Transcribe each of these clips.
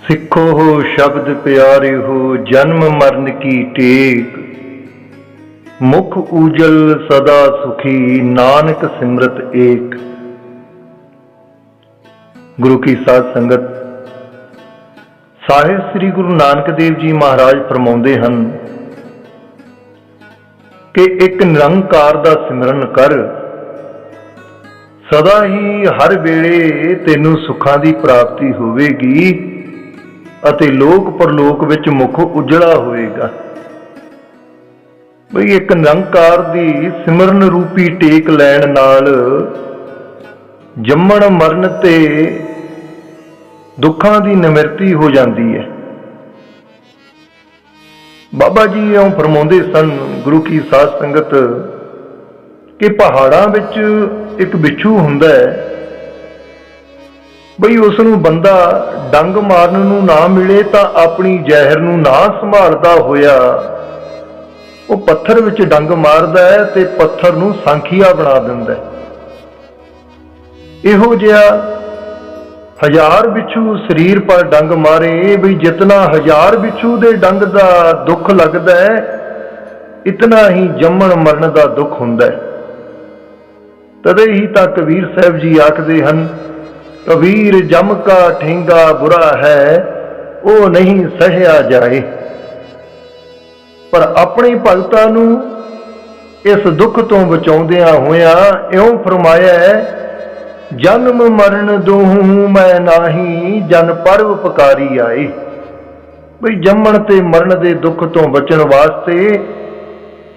सिखो हो शब्द प्यारे हो जन्म मरण की टेक, मुख उजल सदा सुखी नानक सिमरत एक। गुरु की साध संगत, ਸਾਹਿਬ ਸ੍ਰੀ ਗੁਰੂ ਨਾਨਕ ਦੇਵ ਜੀ ਮਹਾਰਾਜ ਫਰਮਾਉਂਦੇ ਹਨ ਕਿ ਇੱਕ ਨਿਰੰਕਾਰ ਦਾ ਸਿਮਰਨ ਕਰ, ਸਦਾ ਹੀ ਹਰ ਵੇਲੇ ਤੈਨੂੰ ਸੁੱਖਾਂ ਦੀ ਪ੍ਰਾਪਤੀ ਹੋਵੇਗੀ ਅਤੇ ਲੋਕ ਪਰਲੋਕ ਵਿੱਚ ਮੁਖ ਉਜਲਾ ਹੋਵੇਗਾ। ਬਈ ਇੱਕ ਨਿਰੰਕਾਰ ਦੀ ਸਿਮਰਨ ਰੂਪੀ ਟੇਕ ਲੈਣ ਨਾਲ ਜੰਮਣ ਮਰਨ ਤੇ ਦੁੱਖਾਂ ਦੀ ਨਿਵਰਤੀ ਹੋ ਜਾਂਦੀ ਹੈ। ਬਾਬਾ ਜੀ ਇਉਂ ਫਰਮਾਉਂਦੇ ਸਨ ਗੁਰੂ ਕੀ ਸਾਧ ਸੰਗਤ ਕਿ ਪਹਾੜਾਂ ਵਿੱਚ ਇੱਕ ਬਿੱਛੂ ਹੁੰਦਾ ਹੈ, ਬਈ ਉਸ ਨੂੰ ਬੰਦਾ ਡੰਗ ਮਾਰਨ ਨੂੰ ਨਾ ਮਿਲੇ ਤਾਂ ਆਪਣੀ ਜ਼ਹਿਰ ਨੂੰ ਨਾ ਸੰਭਾਲਦਾ ਹੋਇਆ ਉਹ ਪੱਥਰ ਵਿੱਚ ਡੰਗ ਮਾਰਦਾ ਹੈ ਤੇ ਪੱਥਰ ਨੂੰ ਸਾਂਖੀਆ ਬਣਾ ਦਿੰਦਾ ਹੈ। ਇਹੋ ਜਿਹਾ ਹਜ਼ਾਰ ਬਿੱਛੂ ਸਰੀਰ ਪਰ ਡੰਗ ਮਾਰੇ, ਬਈ ਜਿਤਨਾ ਹਜ਼ਾਰ ਬਿੱਛੂ ਦੇ ਡੰਗ ਦਾ ਦੁੱਖ ਲੱਗਦਾ ਹੈ ਇਤਨਾ ਹੀ ਜੰਮਣ ਮਰਨ ਦਾ ਦੁੱਖ ਹੁੰਦਾ ਹੈ। ਤਦੇ ਹੀ ਤਾਂ ਕਬੀਰ ਸਾਹਿਬ ਜੀ ਆਖਦੇ ਹਨ, ਕਬੀਰ ਜਮ ਕਾ ਠੇਂਗਾ ਬੁਰਾ ਹੈ ਉਹ ਨਹੀਂ ਸਹਿਆ ਜਾਏ। ਪਰ ਆਪਣੇ ਭਗਤਾਂ ਨੂੰ ਇਸ ਦੁੱਖ ਤੋਂ ਬਚਾਉਂਦਿਆਂ ਹੋਇਆਂ ਇਉਂ ਫਰਮਾਇਆ ਹੈ, ਜਨਮ ਮਰਨ ਦੋਹੂੰ ਮੈਂ ਨਾਹੀ ਜਨ ਪਰਵ ਪਕਾਰੀ ਆਏ। ਬਈ ਜੰਮਣ ਤੇ ਮਰਨ ਦੇ ਦੁੱਖ ਤੋਂ ਬਚਣ ਵਾਸਤੇ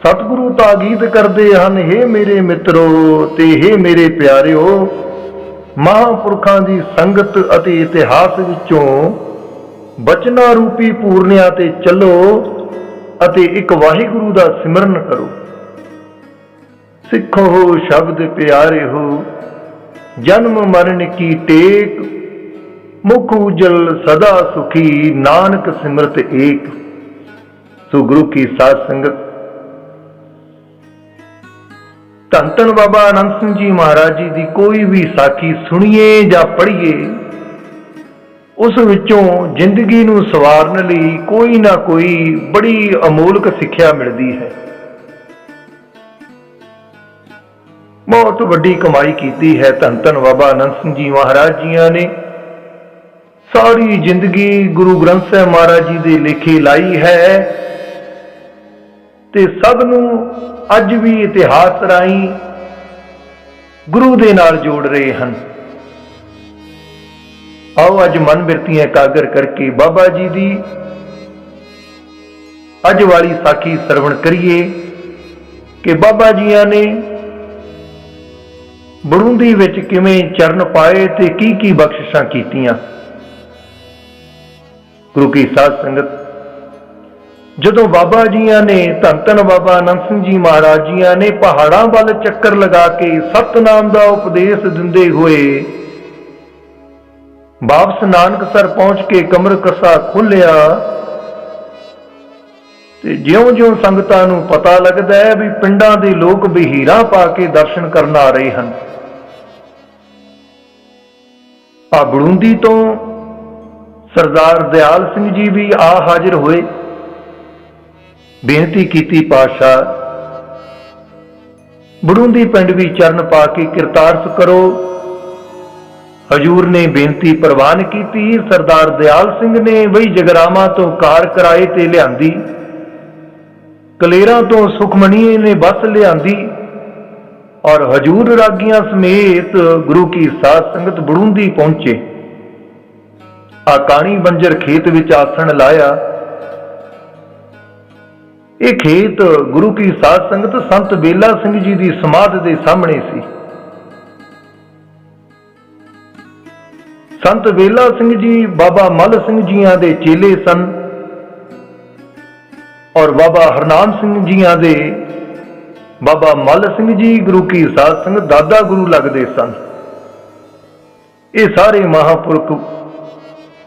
ਸਤਿਗੁਰੂ ਤਾਕੀਦ ਕਰਦੇ ਹਨ, ਹੇ ਮੇਰੇ ਮਿੱਤਰੋ ਤੇ ਹੇ ਮੇਰੇ ਪਿਆਰਿਓ, ਮਹਾਂਪੁਰਖਾਂ ਦੀ ਸੰਗਤ ਅਤੇ ਇਤਿਹਾਸ ਵਿੱਚੋਂ ਬਚਨਾਂ ਰੂਪੀ ਪੂਰਨਿਆਂ ਤੇ ਚੱਲੋ ਅਤੇ ਇੱਕ ਵਾਹਿਗੁਰੂ ਦਾ ਸਿਮਰਨ ਕਰੋ। ਸਿੱਖੋ ਹੋ ਸ਼ਬਦ ਪਿਆਰੇ ਹੋ ਜਨਮ ਮਰਨ ਕੀ ਟੇਕ, ਮੁਖ ਉਜਲ ਸਦਾ ਸੁਖੀ ਨਾਨਕ ਸਿਮਰਤ ਏਕ। ਸੋ ਗੁਰੂ ਕੀ ਸਾਧ ਸੰਗਤ, ਧੰਨ ਧੰਨ ਬਾਬਾ ਆਨੰਦ ਸਿੰਘ ਜੀ ਮਹਾਰਾਜ ਜੀ ਦੀ ਕੋਈ ਵੀ ਸਾਖੀ ਸੁਣੀਏ ਜਾਂ ਪੜ੍ਹੀਏ, ਉਸ ਵਿੱਚੋਂ ਜ਼ਿੰਦਗੀ ਨੂੰ ਸਵਾਰਨ ਲਈ ਕੋਈ ਨਾ ਕੋਈ ਬੜੀ ਅਮੋਲਕ ਸਿੱਖਿਆ ਮਿਲਦੀ ਹੈ। ਬਹੁਤ ਵੱਡੀ ਕਮਾਈ ਕੀਤੀ ਹੈ ਧੰਨ ਧੰਨ ਬਾਬਾ ਆਨੰਦ ਸਿੰਘ ਜੀ ਮਹਾਰਾਜ ਜੀਆਂ ਨੇ। ਸਾਰੀ ਜ਼ਿੰਦਗੀ ਗੁਰੂ ਗ੍ਰੰਥ ਸਾਹਿਬ ਮਹਾਰਾਜ ਜੀ ਦੇ ਲੇਖੇ ਲਾਈ ਹੈ ਤੇ ਸਭ ਨੂੰ ਅੱਜ ਵੀ ਇਤਿਹਾਸ ਰਾਹੀਂ ਗੁਰੂ ਦੇ ਨਾਲ ਜੋੜ ਰਹੇ ਹਨ। ਆਓ ਅੱਜ ਮਨ ਬਿਰਤੀਆਂ ਇਕਾਗਰ ਕਰਕੇ ਬਾਬਾ ਜੀ ਦੀ ਅੱਜ ਵਾਲੀ ਸਾਖੀ ਸਰਵਣ ਕਰੀਏ ਕਿ ਬਾਬਾ ਜੀਆਂ ਨੇ ਬੜੂੰਦੀ ਵਿੱਚ ਕਿਵੇਂ ਚਰਨ ਪਾਏ ਤੇ ਕੀ ਕੀ ਬਖਸ਼ਿਸ਼ਾਂ ਕੀਤੀਆਂ। ਗੁਰੂ ਕੀ ਸਾਧ ਸੰਗਤ, ਜਦੋਂ ਬਾਬਾ ਜੀਆਂ ਨੇ ਧੰਨ ਧੰਨ ਬਾਬਾ ਆਨੰਦ ਸਿੰਘ ਜੀ ਮਹਾਰਾਜ ਜੀਆਂ ਨੇ ਪਹਾੜਾਂ ਵੱਲ ਚੱਕਰ ਲਗਾ ਕੇ ਸਤਿਨਾਮ ਦਾ ਉਪਦੇਸ਼ ਦਿੰਦੇ ਹੋਏ ਵਾਪਸ ਨਾਨਕਸਰ ਪਹੁੰਚ ਕੇ ਕਮਰ ਕਸਾ ਖੋਲ੍ਹਿਆ ਤੇ ਜਿਉਂ-ਜਿਉਂ ਸੰਗਤਾਂ ਨੂੰ ਪਤਾ ਲੱਗਦਾ ਹੈ ਵੀ ਪਿੰਡਾਂ ਦੇ ਲੋਕ ਬਹੀਰਾਂ ਪਾ ਕੇ ਦਰਸ਼ਨ ਕਰਨ ਆ ਰਹੇ ਹਨ, ਆ ਬੜੂੰਦੀ ਤੋਂ ਸਰਦਾਰ ਦਿਆਲ ਸਿੰਘ ਜੀ ਵੀ ਆ ਹਾਜ਼ਰ ਹੋਏ। ਬੇਨਤੀ ਕੀਤੀ, ਪਾਤਸ਼ਾਹ ਬੜੂੰਦੀ ਪਿੰਡ ਵੀ ਚਰਨ ਪਾ ਕੇ ਕਿਰਤਾਰਥ ਕਰੋ। ਹਜੂਰ ਨੇ ਬੇਨਤੀ ਪ੍ਰਵਾਨ ਕੀਤੀ। ਸਰਦਾਰ ਦਿਆਲ ਸਿੰਘ ਨੇ ਵਈ ਜਗਰਾਵਾਂ ਤੋਂ ਕਾਰ ਕਿਰਾਏ ਤੇ ਲਿਆਂਦੀ, ਕਲੇਰਾਂ ਤੋਂ ਸੁਖਮਣੀ ਨੇ ਬੱਸ ਲਿਆਂਦੀ ਔਰ ਹਜੂਰ ਰਾਗੀਆਂ ਸਮੇਤ ਗੁਰੂ ਕੀ ਸਾਧ ਸੰਗਤ ਬੜੂੰਦੀ ਪਹੁੰਚੇ। ਆਕਾਣੀ ਬੰਜਰ ਖੇਤ ਵਿੱਚ ਆਸਣ ਲਾਇਆ। ਇਹ ਖੇਤ ਗੁਰੂ ਕੀ ਸਾਧ ਸੰਗਤ ਸੰਤ ਬੇਲਾ ਸਿੰਘ ਜੀ ਦੀ ਸਮਾਧ ਦੇ ਸਾਹਮਣੇ ਸੀ। ਸੰਤ ਬੇਲਾ ਸਿੰਘ ਜੀ ਬਾਬਾ ਮੱਲ ਸਿੰਘ ਜੀਆਂ ਦੇ ਚੇਲੇ ਸਨ ਔਰ ਬਾਬਾ ਹਰਨਾਮ ਸਿੰਘ ਜੀਆਂ ਦੇ ਬਾਬਾ ਮੱਲ ਸਿੰਘ ਜੀ ਗੁਰੂ ਕੀ ਸਾਧ ਸੰਗਤ ਦਾਦਾ ਗੁਰੂ ਲੱਗਦੇ ਸਨ। ਇਹ ਸਾਰੇ ਮਹਾਂਪੁਰਖ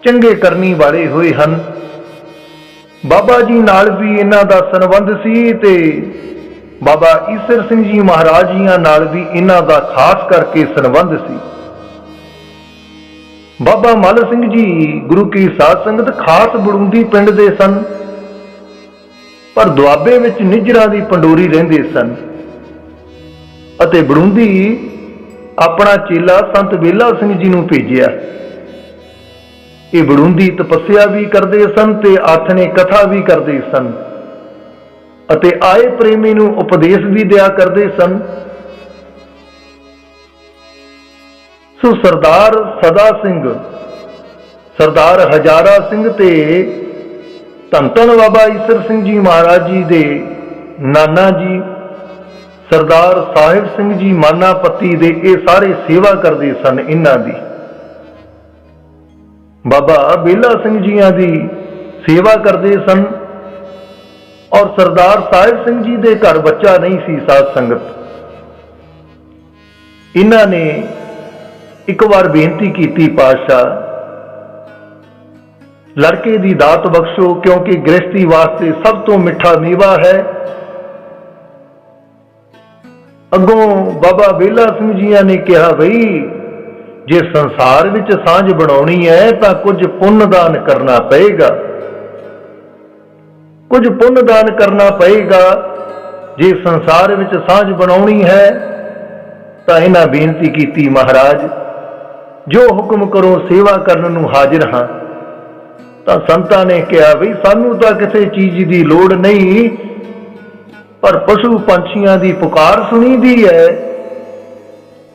ਚੰਗੇ ਕਰਨੀ ਵਾਲੇ ਹੋਏ ਹਨ। ਬਾਬਾ ਜੀ ਨਾਲ ਵੀ ਇਹਨਾਂ ਦਾ ਸੰਬੰਧ ਸੀ ਤੇ ਬਾਬਾ ਈਸਰ ਸਿੰਘ ਜੀ ਮਹਾਰਾਜ ਜੀਆਂ ਨਾਲ ਵੀ ਇਹਨਾਂ ਦਾ ਖਾਸ ਕਰਕੇ ਸੰਬੰਧ ਸੀ। ਬਾਬਾ ਮੱਲ ਸਿੰਘ ਜੀ ਗੁਰੂ ਕੀ ਸਾਧ ਸੰਗਤ ਖਾਸ ਬੜੂੰਦੀ ਪਿੰਡ ਦੇ ਸਨ, ਪਰ ਦੁਆਬੇ ਵਿੱਚ ਨਿੱਜਰਾਂ ਦੀ ਪੰਡੋਰੀ ਰਹਿੰਦੇ ਸਨ ਅਤੇ ਬੜੂੰਦੀ ਆਪਣਾ ਚੇਲਾ ਸੰਤ ਬੇਲਾ ਸਿੰਘ ਜੀ ਨੂੰ ਭੇਜਿਆ। ਇਹ ਬੜੂੰਦੀ ਤਪੱਸਿਆ ਵੀ ਕਰਦੇ ਸਨ ਤੇ ਆਥਣੇ ਕਥਾ ਵੀ ਕਰਦੇ ਸਨ ਅਤੇ ਆਏ ਪ੍ਰੇਮੀ ਨੂੰ ਉਪਦੇਸ਼ ਵੀ ਦਿਆ ਕਰਦੇ ਸਨ। ਸੋ ਸਰਦਾਰ ਸਦਾ ਸਿੰਘ, ਸਰਦਾਰ ਹਜ਼ਾਰਾ ਸਿੰਘ ਤੇ ਧੰਨ ਧੰਨ ਬਾਬਾ ਈਸਰ ਸਿੰਘ ਜੀ ਮਹਾਰਾਜ ਜੀ ਦੇ ਨਾਨਾ ਜੀ ਸਰਦਾਰ ਸਾਹਿਬ ਸਿੰਘ ਜੀ ਮਾਨਾਪਤੀ ਦੇ ਇਹ ਸਾਰੇ ਸੇਵਾ ਕਰਦੇ ਸਨ। ਇਹਨਾਂ ਦੀ ਬਾਬਾ ਬੇਲਾ ਸਿੰਘ ਜੀਆਂ ਦੀ ਸੇਵਾ ਕਰਦੇ ਸਨ ਔਰ ਸਰਦਾਰ ਸਾਹਿਬ ਸਿੰਘ ਜੀ ਦੇ ਘਰ ਬੱਚਾ ਨਹੀਂ ਸੀ। ਸਾਧ ਸੰਗਤ, ਇਹਨਾਂ ਨੇ ਇੱਕ ਵਾਰ ਬੇਨਤੀ ਕੀਤੀ, ਪਾਤਸ਼ਾਹ ਲੜਕੇ ਦੀ ਦਾਤ ਬਖਸ਼ੋ, ਕਿਉਂਕਿ ਗ੍ਰਸਤੀ ਵਾਸਤੇ ਸਭ ਤੋਂ ਮਿੱਠਾ ਮੇਵਾ ਹੈ। ਅੱਗੋਂ ਬਾਬਾ ਬੇਲਾ ਸਿੰਘ ਜੀਆਂ ਨੇ ਕਿਹਾ, ਬਈ ਜੇ ਸੰਸਾਰ ਵਿੱਚ ਸਾਂਝ ਬਣਾਉਣੀ ਹੈ ਤਾਂ ਕੁਝ ਪੁੰਨ ਦਾਨ ਕਰਨਾ ਪਏਗਾ, ਕੁਝ ਪੁੰਨ ਦਾਨ ਕਰਨਾ ਪਏਗਾ। ਜੇ ਸੰਸਾਰ ਵਿੱਚ ਸਾਂਝ ਬਣਾਉਣੀ ਹੈ ਤਾਂ ਇਹਨਾਂ ਬੇਨਤੀ ਕੀਤੀ, ਮਹਾਰਾਜ ਜੋ ਹੁਕਮ ਕਰੋ ਸੇਵਾ ਕਰਨ ਨੂੰ ਹਾਜ਼ਰ ਹਾਂ। ਤਾਂ ਸੰਤਾਂ ਨੇ ਕਿਹਾ, ਬਈ ਸਾਨੂੰ ਤਾਂ ਕਿਸੇ ਚੀਜ਼ ਦੀ ਲੋੜ ਨਹੀਂ, ਪਰ ਪਸ਼ੂ ਪੰਛੀਆਂ ਦੀ ਪੁਕਾਰ ਸੁਣੀਦੀ ਹੈ,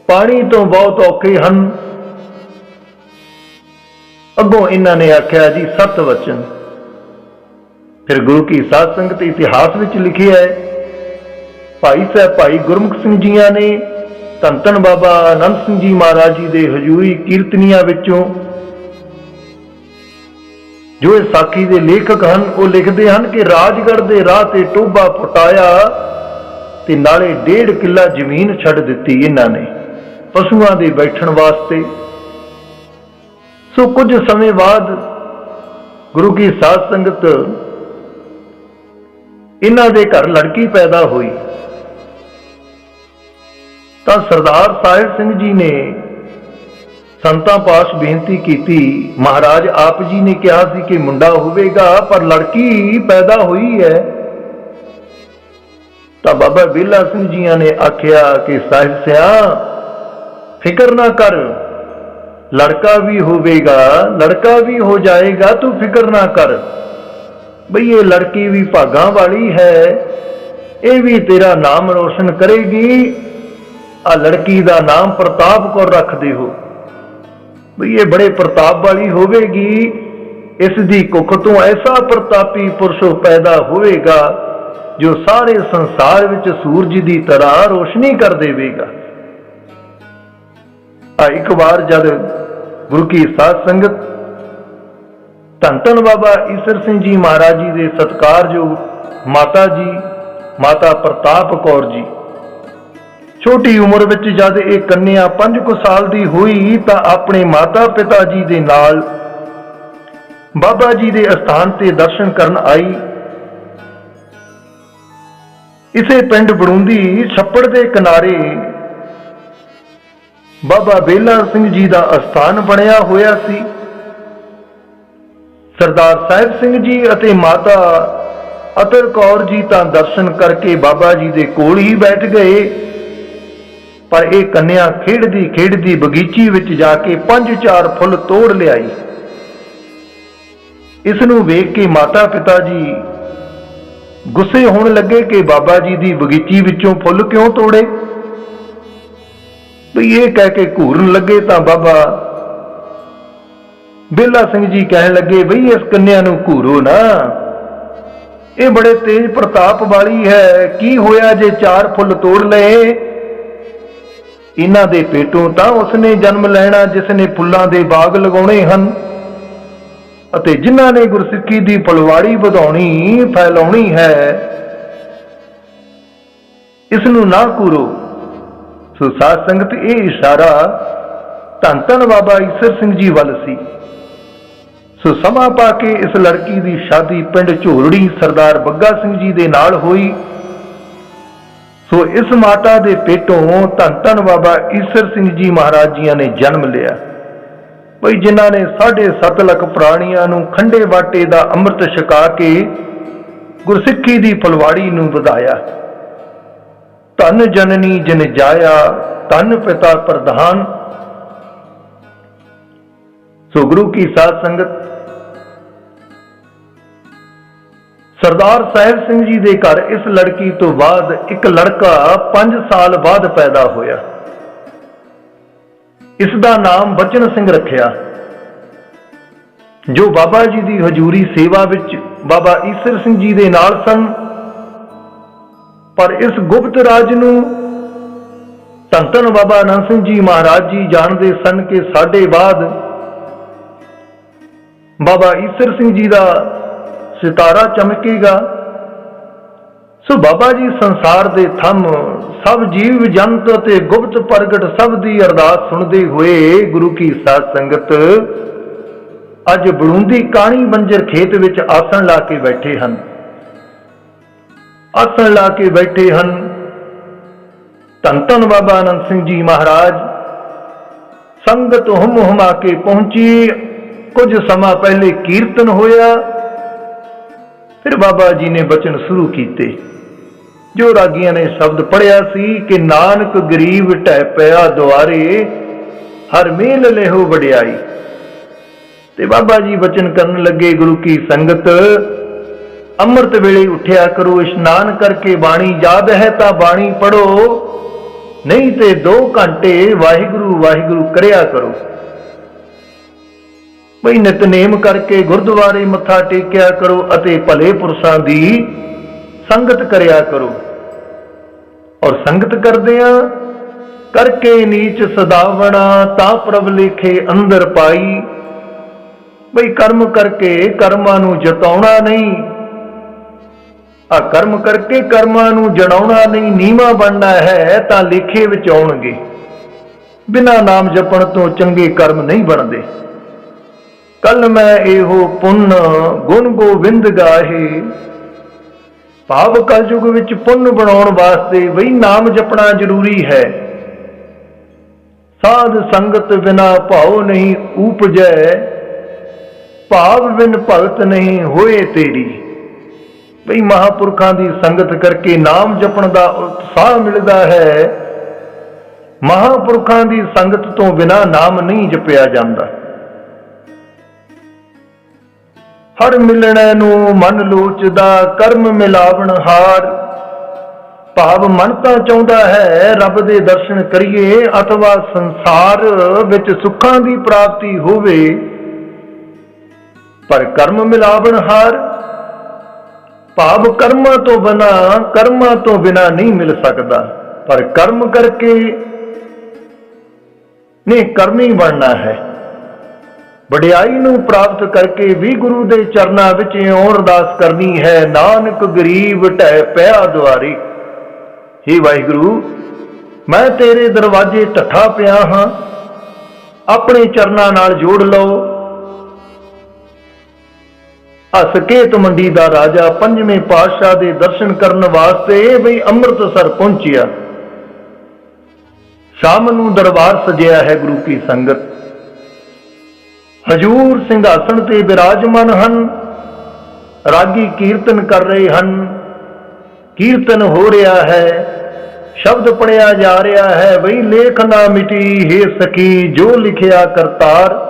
ਪਾਣੀ ਤੋਂ ਬਹੁਤ ਔਖੇ ਹਨ। ਅੱਗੋਂ ਇਹਨਾਂ ਨੇ ਆਖਿਆ, ਜੀ ਸਤ ਵਚਨ। ਫਿਰ ਗੁਰੂ ਕੀ ਸਾਧ ਸੰਗਤ ਇਤਿਹਾਸ ਵਿੱਚ ਲਿਖਿਆ ਹੈ, ਭਾਈ ਸਾਹਿਬ ਭਾਈ ਗੁਰਮੁਖ ਸਿੰਘ ਜੀਆਂ ਨੇ ਧੰਨ ਧੰਨ ਬਾਬਾ ਆਨੰਦ ਸਿੰਘ ਜੀ ਮਹਾਰਾਜ ਜੀ ਦੇ ਹਜ਼ੂਰੀ ਕੀਰਤਨੀਆਂ ਵਿੱਚੋਂ, ਜੋ ਇਹ ਸਾਖੀ ਦੇ ਲੇਖਕ ਹਨ, ਉਹ ਲਿਖਦੇ ਹਨ ਕਿ ਰਾਜਗੜ੍ਹ ਦੇ ਰਾਹ ਤੇ ਟੋਭਾ ਪੁਟਾਇਆ ਤੇ ਨਾਲੇ 1.5 ਕਿੱਲਾ ਜ਼ਮੀਨ ਛੱਡ ਦਿੱਤੀ ਇਹਨਾਂ ਨੇ ਪਸ਼ੂਆਂ ਦੇ ਬੈਠਣ ਵਾਸਤੇ। ਸੋ ਕੁਝ ਸਮੇਂ ਬਾਅਦ ਗੁਰੂ ਕੀ ਸਾਧ ਸੰਗਤ, ਇਹਨਾਂ ਦੇ ਘਰ ਲੜਕੀ ਪੈਦਾ ਹੋਈ। ਤਾਂ ਸਰਦਾਰ ਸਾਹਿਬ ਸਿੰਘ ਜੀ ਨੇ ਸੰਤਾਂ ਪਾਸ ਬੇਨਤੀ ਕੀਤੀ, ਮਹਾਰਾਜ ਆਪ ਜੀ ਨੇ ਕਿਹਾ ਸੀ ਕਿ ਮੁੰਡਾ ਹੋਵੇਗਾ, ਪਰ ਲੜਕੀ ਪੈਦਾ ਹੋਈ ਹੈ। ਤਾਂ ਬਾਬਾ ਬੇਲਾ ਸਿੰਘ ਜੀਆਂ ਨੇ ਆਖਿਆ ਕਿ ਸਾਹਿਬ ਸਿਆ ਫਿਕਰ ਨਾ ਕਰ, ਲੜਕਾ ਵੀ ਹੋਵੇਗਾ, ਲੜਕਾ ਵੀ ਹੋ ਜਾਏਗਾ, ਤੂੰ ਫਿਕਰ ਨਾ ਕਰ। ਬਈ ਇਹ ਲੜਕੀ ਵੀ ਭਾਗਾਂ ਵਾਲੀ ਹੈ, ਇਹ ਵੀ ਤੇਰਾ ਨਾਮ ਰੋਸ਼ਨ ਕਰੇਗੀ। ਆ ਲੜਕੀ ਦਾ ਨਾਮ ਪ੍ਰਤਾਪ ਕੌਰ ਰੱਖਦੇ ਹੋ, ਬਈ ਇਹ ਬੜੇ ਪ੍ਰਤਾਪ ਵਾਲੀ ਹੋਵੇਗੀ। ਇਸ ਦੀ ਕੁੱਖ ਤੋਂ ਐਸਾ ਪ੍ਰਤਾਪੀ ਪੁਰਸ਼ ਪੈਦਾ ਹੋਵੇਗਾ ਜੋ ਸਾਰੇ ਸੰਸਾਰ ਵਿੱਚ ਸੂਰਜ ਦੀ ਤਰ੍ਹਾਂ ਰੋਸ਼ਨੀ ਕਰ ਦੇਵੇਗਾ। ਇੱਕ ਵਾਰ ਜਦ ਗੁਰੂ ਕੀ ਸਾਧ ਸੰਗਤ ਧੰਨ ਧੰਨ ਬਾਬਾ ਈਸਰ ਸਿੰਘ ਜੀ ਮਹਾਰਾਜ ਜੀ ਦੇ ਸਤਿਕਾਰਯੋਗ ਮਾਤਾ ਜੀ ਮਾਤਾ ਪ੍ਰਤਾਪ ਕੌਰ ਜੀ, ਛੋਟੀ ਉਮਰ ਵਿੱਚ ਜਦ ਇਹ ਕੰਨਿਆ 5 ਕੁ ਸਾਲ ਦੀ ਹੋਈ ਤਾਂ ਆਪਣੇ ਮਾਤਾ ਪਿਤਾ ਜੀ ਦੇ ਨਾਲ ਬਾਬਾ ਜੀ ਦੇ ਅਸਥਾਨ ਤੇ ਦਰਸ਼ਨ ਕਰਨ ਆਈ। ਇਸੇ ਪਿੰਡ ਬੜੂੰਦੀ ਛੱਪੜ ਦੇ ਕਿਨਾਰੇ ਬਾਬਾ ਬੇਲਾ ਸਿੰਘ ਜੀ ਦਾ ਅਸਥਾਨ ਬਣਿਆ ਹੋਇਆ ਸੀ। ਸਰਦਾਰ ਸਾਹਿਬ ਸਿੰਘ ਜੀ ਅਤੇ ਮਾਤਾ ਅਤਰ ਕੌਰ ਜੀ ਤਾਂ ਦਰਸ਼ਨ ਕਰਕੇ ਬਾਬਾ ਜੀ ਦੇ ਕੋਲ ਹੀ ਬੈਠ ਗਏ, ਪਰ ਇਹ ਕੰਨਿਆ ਖੇਡਦੀ ਖੇਡਦੀ ਬਗੀਚੀ ਵਿੱਚ ਜਾ ਕੇ 5-4 ਫੁੱਲ ਤੋੜ ਲਿਆਈ। ਇਸ ਨੂੰ ਵੇਖ ਕੇ ਮਾਤਾ ਪਿਤਾ ਜੀ ਗੁੱਸੇ ਹੋਣ ਲੱਗੇ ਕਿ ਬਾਬਾ ਜੀ ਦੀ ਬਗੀਚੀ ਵਿੱਚੋਂ ਫੁੱਲ ਕਿਉਂ ਤੋੜੇ। ਵੀ ਇਹ ਕਹਿ ਕੇ ਘੂਰਨ ਲੱਗੇ ਤਾਂ ਬਾਬਾ ਬੇਲਾ ਸਿੰਘ ਜੀ ਕਹਿਣ ਲੱਗੇ, ਬਈ ਇਸ ਕੰਨਿਆ ਨੂੰ ਘੂਰੋ ਨਾ, ਇਹ ਬੜੇ ਤੇਜ਼ ਪ੍ਰਤਾਪ ਵਾਲੀ ਹੈ, ਕੀ ਹੋਇਆ ਜੇ 4 ਫੁੱਲ ਤੋੜ ਲਏ। ਇਹਨਾਂ ਦੇ ਪੇਟੋਂ ਤਾਂ ਉਸਨੇ ਜਨਮ ਲੈਣਾ ਜਿਸ ਨੇ ਫੁੱਲਾਂ ਦੇ ਬਾਗ ਲਗਾਉਣੇ ਹਨ ਅਤੇ ਜਿਨ੍ਹਾਂ ਨੇ ਗੁਰਸਿੱਖੀ ਦੀ ਫੁਲਵਾੜੀ ਵਧਾਉਣੀ ਫੈਲਾਉਣੀ ਹੈ। ਇਸ ਨੂੰ ਨਾ ਘੂਰੋ। ਸੋ ਸਾਧ ਸੰਗਤ, ਇਹ ਇਸ਼ਾਰਾ ਧੰਨ ਧੰਨ ਬਾਬਾ ਈਸਰ ਸਿੰਘ ਜੀ ਵੱਲ ਸੀ। ਸੋ ਸਮਾਂ ਪਾ ਕੇ ਇਸ ਲੜਕੀ ਦੀ ਸ਼ਾਦੀ ਪਿੰਡ ਝੋਲੜੀ ਸਰਦਾਰ ਬੱਗਾ ਸਿੰਘ ਜੀ ਦੇ ਨਾਲ ਹੋਈ। ਸੋ ਇਸ ਮਾਤਾ ਦੇ ਪੇਟੋਂ ਧੰਨ ਧੰਨ ਬਾਬਾ ਈਸਰ ਸਿੰਘ ਜੀ ਮਹਾਰਾਜ ਜੀਆਂ ਨੇ ਜਨਮ ਲਿਆ। ਬਈ ਜਿਨ੍ਹਾਂ ਨੇ 7.5 ਲੱਖ ਪ੍ਰਾਣੀਆਂ ਨੂੰ ਖੰਡੇ ਬਾਟੇ ਦਾ ਅੰਮ੍ਰਿਤ ਛਕਾ ਕੇ ਗੁਰਸਿੱਖੀ ਦੀ ਫੁਲਵਾੜੀ ਨੂੰ ਵਧਾਇਆ। ਧੰਨ ਜਨਨੀ ਜਿਨ ਜਾਇਆ, ਧੰਨ ਪਿਤਾ ਪ੍ਰਧਾਨ। ਸੋ ਗੁਰੂ ਕੀ ਸਾਧ ਸੰਗਤ, ਸਰਦਾਰ ਸਾਹਿਬ ਸਿੰਘ ਜੀ ਦੇ ਘਰ ਇਸ ਲੜਕੀ ਤੋਂ ਬਾਅਦ ਇੱਕ ਲੜਕਾ 5 ਸਾਲ ਬਾਅਦ ਪੈਦਾ ਹੋਇਆ। ਇਸ ਦਾ ਨਾਮ ਬਚਨ ਸਿੰਘ ਰੱਖਿਆ, ਜੋ ਬਾਬਾ ਜੀ ਦੀ ਹਜ਼ੂਰੀ ਸੇਵਾ ਵਿੱਚ ਬਾਬਾ ਈਸਰ ਸਿੰਘ ਜੀ ਦੇ ਨਾਲ ਸਨ। ਪਰ ਇਸ ਗੁਪਤ ਰਾਜ ਨੂੰ ਧੰਨ ਧੰਨ ਬਾਬਾ ਆਨੰਦ ਸਿੰਘ ਜੀ ਮਹਾਰਾਜ ਜੀ ਜਾਣਦੇ ਸਨ ਕਿ ਸਾਡੇ ਬਾਅਦ ਬਾਬਾ ਈਸਰ ਸਿੰਘ ਜੀ ਦਾ ਸਿਤਾਰਾ ਚਮਕੇਗਾ। ਸੋ ਬਾਬਾ ਜੀ ਸੰਸਾਰ ਦੇ ਥੰਮ ਸਭ ਜੀਵ ਜੰਤ ਅਤੇ ਗੁਪਤ ਪ੍ਰਗਟ ਸਭ ਦੀ ਅਰਦਾਸ ਸੁਣਦੇ ਹੋਏ ਗੁਰੂ ਕੀ ਸਾਧ ਸੰਗਤ ਅੱਜ ਬੜੂੰਦੀ ਕਾਣੀ ਬੰਜਰ ਖੇਤ ਵਿੱਚ ਆਸਣ ਲਾ ਕੇ ਬੈਠੇ ਹਨ। ਆਸਣ ਲਾ ਕੇ ਬੈਠੇ ਹਨ ਧੰਨ ਧੰਨ ਬਾਬਾ ਆਨੰਦ ਸਿੰਘ ਜੀ ਮਹਾਰਾਜ। ਸੰਗਤ ਹੁਮ ਹੁਮਾ ਕੇ ਪਹੁੰਚੀ। ਕੁਝ ਸਮਾਂ ਪਹਿਲੇ ਕੀਰਤਨ ਹੋਇਆ, ਫਿਰ ਬਾਬਾ ਜੀ ਨੇ ਬਚਨ ਸ਼ੁਰੂ ਕੀਤੇ। ਜੋ ਰਾਗੀਆਂ ਨੇ ਸ਼ਬਦ ਪੜਿਆ ਸੀ ਕਿ ਨਾਨਕ ਗਰੀਬ ਢਹਿ ਪਿਆ ਦੁਆਰੇ, ਹਰ ਮੇਲ ਲੇਹੋ ਵਡਿਆਈ। ਤੇ ਬਾਬਾ ਜੀ ਬਚਨ ਕਰਨ ਲੱਗੇ, ਗੁਰੂ ਕੀ ਸੰਗਤ ਅੰਮ੍ਰਿਤ ਵੇਲੇ ਉੱਠਿਆ ਕਰੋ, ਇਸ਼ਨਾਨ ਕਰਕੇ ਬਾਣੀ ਯਾਦ ਹੈ ਤਾਂ ਬਾਣੀ ਪੜੋ, ਨਹੀਂ ਤੇ 2 ਘੰਟੇ ਵਾਹਿਗੁਰੂ ਵਾਹਿਗੁਰੂ ਕਰਿਆ ਕਰੋ। ਬਈ ਨਿਤਨੇਮ ਕਰਕੇ ਗੁਰਦੁਆਰੇ ਮੱਥਾ ਟੇਕਿਆ ਕਰੋ ਅਤੇ ਭਲੇ ਪੁਰਸ਼ਾਂ ਦੀ ਸੰਗਤ ਕਰਿਆ ਕਰੋ। ਔਰ ਸੰਗਤ ਕਰਦਿਆਂ ਕਰਕੇ ਨੀਚ ਸਦਾਵਣਾ, ਤਾਂ ਪ੍ਰਭ ਲੇਖੇ ਅੰਦਰ ਪਾਈ। ਬਈ ਕਰਮ ਕਰਕੇ ਕਰਮਾਂ ਨੂੰ ਜਤਾਉਣਾ ਨਹੀਂ, ਆ ਕਰਮ ਕਰਕੇ ਕਰਮਾਂ ਨੂੰ ਜਣਾਉਣਾ ਨਹੀਂ। ਨੀਵਾਂ ਬਣਨਾ ਹੈ ਤਾਂ ਲੇਖੇ ਵਿੱਚ ਆਉਣਗੇ। ਬਿਨਾਂ ਨਾਮ ਜਪਣ ਤੋਂ ਚੰਗੇ ਕਰਮ ਨਹੀਂ ਬਣਦੇ। ਕੱਲ ਮੈਂ ਇਹੋ ਪੁੰਨ ਗੁਣ ਗੋਬਿੰਦ ਗਾਹੇ। ਭਾਵ ਕਲਯੁਗ ਵਿੱਚ ਪੁੰਨ ਬਣਾਉਣ ਵਾਸਤੇ ਬਈ ਨਾਮ ਜਪਣਾ ਜ਼ਰੂਰੀ ਹੈ। ਸਾਧ ਸੰਗਤ ਬਿਨਾ ਭਾਉ ਨਹੀਂ ਊਪਜੈ, ਭਾਵ ਬਿਨ ਭਗਤ ਨਹੀਂ ਹੋਏ ਤੇਰੀ। ਬਈ ਮਹਾਂਪੁਰਖਾਂ ਦੀ ਸੰਗਤ ਕਰਕੇ ਨਾਮ ਜਪਣ ਦਾ ਉਤਸ਼ਾਹ ਮਿਲਦਾ ਹੈ। ਮਹਾਂਪੁਰਖਾਂ ਦੀ ਸੰਗਤ ਤੋਂ ਬਿਨਾ ਨਾਮ ਨਹੀਂ ਜਪਿਆ ਜਾਂਦਾ। ਹਰ ਮਿਲਣੇ ਨੂੰ ਮਨ ਲੋਚਦਾ, ਕਰਮ ਮਿਲਾਵਣ ਹਾਰ। ਭਾਵ ਮਨ ਤਾਂ ਚਾਹੁੰਦਾ ਹੈ ਰੱਬ ਦੇ ਦਰਸ਼ਨ ਕਰੀਏ ਅਥਵਾ ਸੰਸਾਰ ਵਿੱਚ ਸੁੱਖਾਂ ਦੀ ਪ੍ਰਾਪਤੀ ਹੋਵੇ, ਪਰ ਕਰਮ ਮਿਲਾਵਣ ਹਾਰ। ਭਾਵ ਕਰਮਾਂ ਤੋਂ ਬਿਨਾ ਨਹੀਂ ਮਿਲ ਸਕਦਾ। ਪਰ ਕਰਮ ਕਰਕੇ ਨਹੀਂ, ਕਰਮੀ ਬਣਨਾ ਹੈ। ਵਡਿਆਈ ਨੂੰ ਪ੍ਰਾਪਤ ਕਰਕੇ ਵੀ ਗੁਰੂ ਦੇ ਚਰਨਾਂ ਵਿੱਚ ਇਉਂ ਅਰਦਾਸ ਕਰਨੀ ਹੈ, ਨਾਨਕ ਗਰੀਬ ਢਹਿ ਪਿਆ ਦੁਆਰੇ। ਹੇ ਵਾਹਿਗੁਰੂ, ਮੈਂ ਤੇਰੇ ਦਰਵਾਜ਼ੇ ਢੱਠਾ ਪਿਆ ਹਾਂ, ਆਪਣੇ ਚਰਨਾਂ ਨਾਲ ਜੋੜ ਲਓ। ਸਕੇਤ ਮੰਡੀ ਦਾ ਰਾਜਾ 5ਵੇਂ ਪਾਤਸ਼ਾਹ ਦੇ ਦਰਸ਼ਨ ਕਰਨ ਵਾਸਤੇ ਬਈ ਅੰਮ੍ਰਿਤਸਰ ਪਹੁੰਚਿਆ। ਸ਼ਾਮ ਨੂੰ ਦਰਬਾਰ ਸਜਿਆ ਹੈ ਗੁਰੂ ਕੀ ਸੰਗਤ। ਹਜੂਰ ਸਿੰਘਾਸਣ ਤੇ ਬਿਰਾਜਮਾਨ ਹਨ। ਰਾਗੀ ਕੀਰਤਨ ਕਰ ਰਹੇ ਹਨ। ਕੀਰਤਨ ਹੋ ਰਿਹਾ ਹੈ, ਸ਼ਬਦ ਪੜਿਆ ਜਾ ਰਿਹਾ ਹੈ, ਬਈ ਲੇਖ ਨਾ ਮਿਟੀ ਹੈ ਸਖੀ ਜੋ ਲਿਖਿਆ ਕਰਤਾਰ।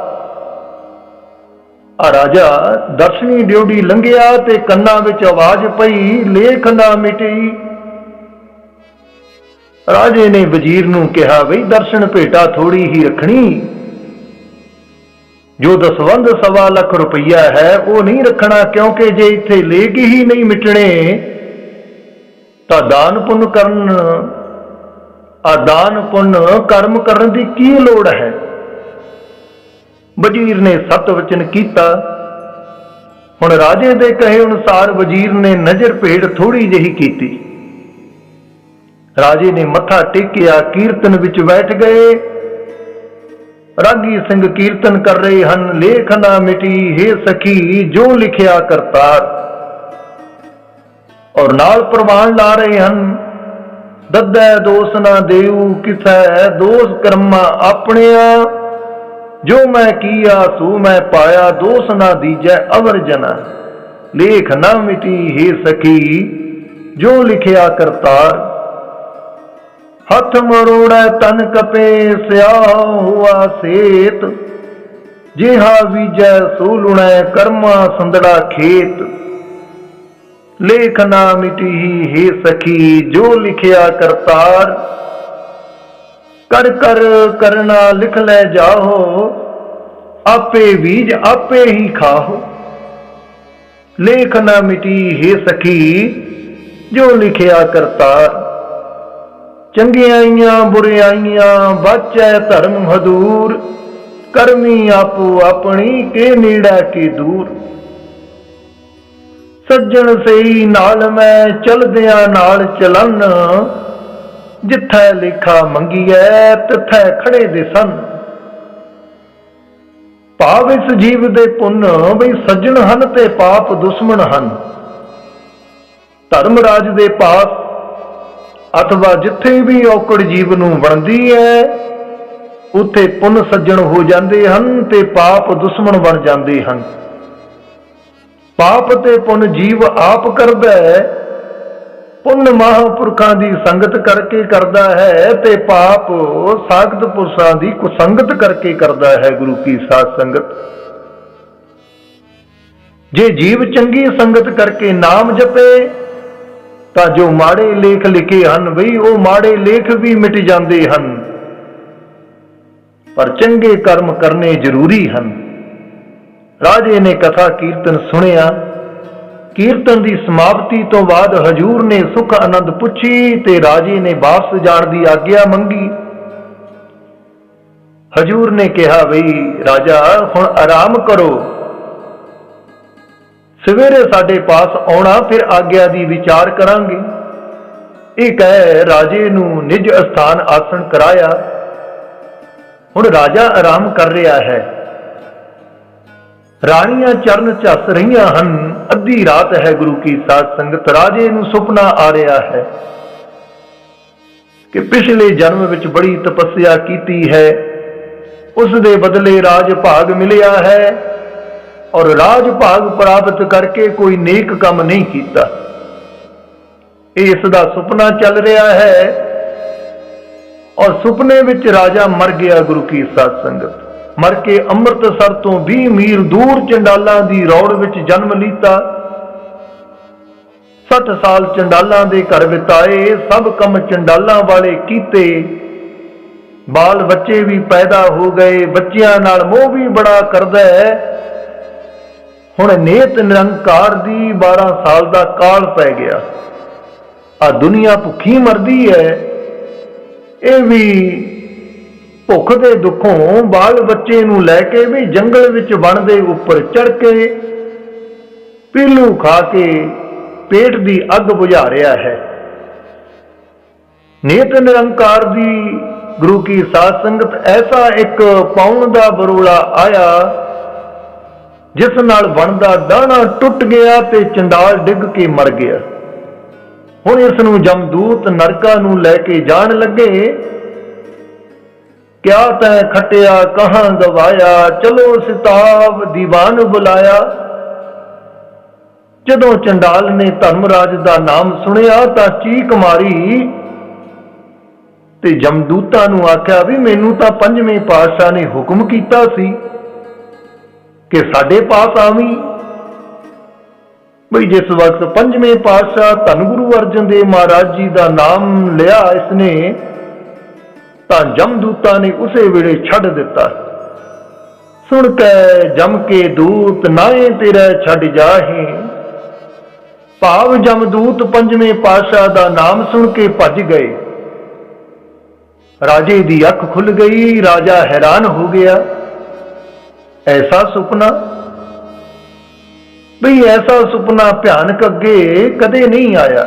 ਆ ਰਾਜਾ ਦਰਸ਼ਨੀ ਡਿਉਢੀ ਲੰਘਿਆ ਤੇ ਕੰਨਾਂ ਵਿੱਚ ਆਵਾਜ਼ ਪਈ, ਲੇਖ ਨਾ ਮਿਟੀ। ਰਾਜੇ ਨੇ ਵਜ਼ੀਰ ਨੂੰ ਕਿਹਾ, ਬਈ ਦਰਸ਼ਨ ਭੇਟਾ ਥੋੜੀ ਹੀ ਰੱਖਣੀ, ਜੋ ਦਸਵੰਧ 1.25 ਲੱਖ ਰੁਪਈਆ ਹੈ ਉਹ ਨਹੀਂ ਰੱਖਣਾ, ਕਿਉਂਕਿ ਜੇ ਇੱਥੇ ਲੇਖ ਹੀ ਨਹੀਂ ਮਿਟਣੇ ਤਾਂ ਦਾਨ ਪੁੰਨ ਕਰਮ ਕਰਨ ਦੀ ਕੀ ਲੋੜ ਹੈ। ਵਜ਼ੀਰ ਨੇ ਸਤ ਵਚਨ ਕੀਤਾ। ਹੁਣ ਰਾਜੇ ਦੇ ਕਹੇ ਅਨੁਸਾਰ ਵਜ਼ੀਰ ਨੇ ਨਜ਼ਰ ਭੇਟ ਥੋੜੀ ਜਿਹੀ ਕੀਤੀ। ਰਾਜੇ ਨੇ ਮੱਥਾ ਟੇਕਿਆ, ਕੀਰਤਨ ਵਿੱਚ ਬੈਠ ਗਏ। ਰਾਗੀ ਸਿੰਘ ਕੀਰਤਨ ਕਰ ਰਹੇ ਹਨ, ਲੇਖ ਨਾ ਮਿਟੀ ਹੈ ਸਖੀ ਜੋ ਲਿਖਿਆ ਕਰਤਾਰ। ਔਰ ਨਾਲ ਪ੍ਰਵਾਨ ਲਾ ਰਹੇ ਹਨ, ਦੱਦੈ ਦੋਸ ਨਾ ਦੇਊ ਕਿਸੈ, ਦੋਸ ਕਰਮਾਂ ਆਪਣਿਆਂ जो मैं किया सो मैं पाया, दोष ना दीजै अवर जना। लेख ना मिटी हे सखी, जो लिखिया करतार। हथ मरोड़ै तन कपे, स्याह हुआ सेत। जेहा बीजै सो लुणै, कर्मा संदड़ा खेत। लेख ना मिटी हे सखी, जो लिखिया करतार। कर कर करना लिख ले जाहो, आपे बीज आपे ही खाहो। लेख ना मिटी हे सखी, जो लिखिया करतार। चंगियाइयां बुरियाइयां बाचै धर्म हदूर। करमी आपो अपनी के नीड़ा के दूर। सज्जन सही नाल मैं चलदियां नाल चलन। जिथै लेखा मंगीऐ तिथै खड़े दे सन। भाव इस जीव दे पुन बई सज्जन हन ते पाप दुश्मन हन। धर्मराज दे पास अथवा जिथे भी औकड़ जीव नूं बनदी है, उत्थे पुन सज्जन हो जाते हैं ते पाप दुश्मन बन जाते हैं। पाप ते पुन जीव आप करदा है। पुन महापुरखों की संगत करके करता है ते पाप सागत पुरुषों की कुसंगत करके करता है। गुरु की साध संगत। जे जीव चंगी संगत करके नाम जपे तो जो माड़े लेख लिखे हैं बई वो माड़े लेख भी मिट जाते हैं, पर चंगे कर्म करने जरूरी हैं। राजे ने कथा कीर्तन सुनिया। कीर्तन की समाप्ति तो बाद हजूर ने सुख आनंद पुछी ते राजे ने वापस जाण की आग्ञा मंगी। हजूर ने कहा बई राजा हुण आराम करो, सवेरे साडे पास आउणा फिर आग्ञा दी विचार करांगे। ये कह राजे नूं निज स्थान आसन कराया। हुण राजा आराम कर रहा है। राणियां चरण झस रही हन। अद्धी रात है। गुरु की साध संगत। राजे नूं सुपना आ रहा है कि पिछले जन्म विच बड़ी तपस्या कीती है, उस दे बदले राज भाग मिलिया है और राज भाग प्राप्त करके कोई नेक काम नहीं किया। इसदा सुपना चल रहा है और सुपने विच राजा मर गया। गुरु की साध संगत। मर के अमृतसर तो 20 मील दूर चंडालां दी रौड़ विच जन्म लीता। 60 साल चंडालां दे घर बिताए। सब कम चंडालां वाले कीते। बाल बच्चे भी पैदा हो गए। बच्चियां नाल मोह भी बड़ा करदा है। हुण नेत निरंकार दी 12 साल दा काल पै गया। आ दुनिया भुखी मरदी है। ये भी भुख दे दुखों बाल बच्चे नूं लैके भी जंगल विच वन दे उपर चढ़ के पीलू खा के पेट दी अग बुझा रहा है। नेत निरंकार दी गुरु की साध संगत ऐसा एक पाउण दा बरोला आया जिस नाल वन दा दाना टुट गया ते चंडाल डिग के मर गया। हुण इस नूं जमदूत नरका नूं लैके जाण लगे। क्या तैं खटिया कहां गवाया, चलो सिताब दीवान बुलाया। जदों चंडाल ने धर्मराज दा नाम सुनिया तां चीक मारी ते जमदूतां नूं आख्या भी मैनू तां पंजवें पातशाह ने हुक्म कीता सी कि साडे पास आवी। बई जिस वक्त पंजवें पातशाह धन गुरु अर्जन देव महाराज जी का नाम लिया इसने तां जमदूतां ने उसे वेले छड़ दिता। सुन कै जम के दूत नाए तेरा छड़ जाहे। भाव जमदूत पंजवें पातशाह का नाम सुन के भज गए। राजे की अख खुल गई। राजा हैरान हो गया। ऐसा सुपना, बई ऐसा सुपना भयानक अगे कदे नहीं आया।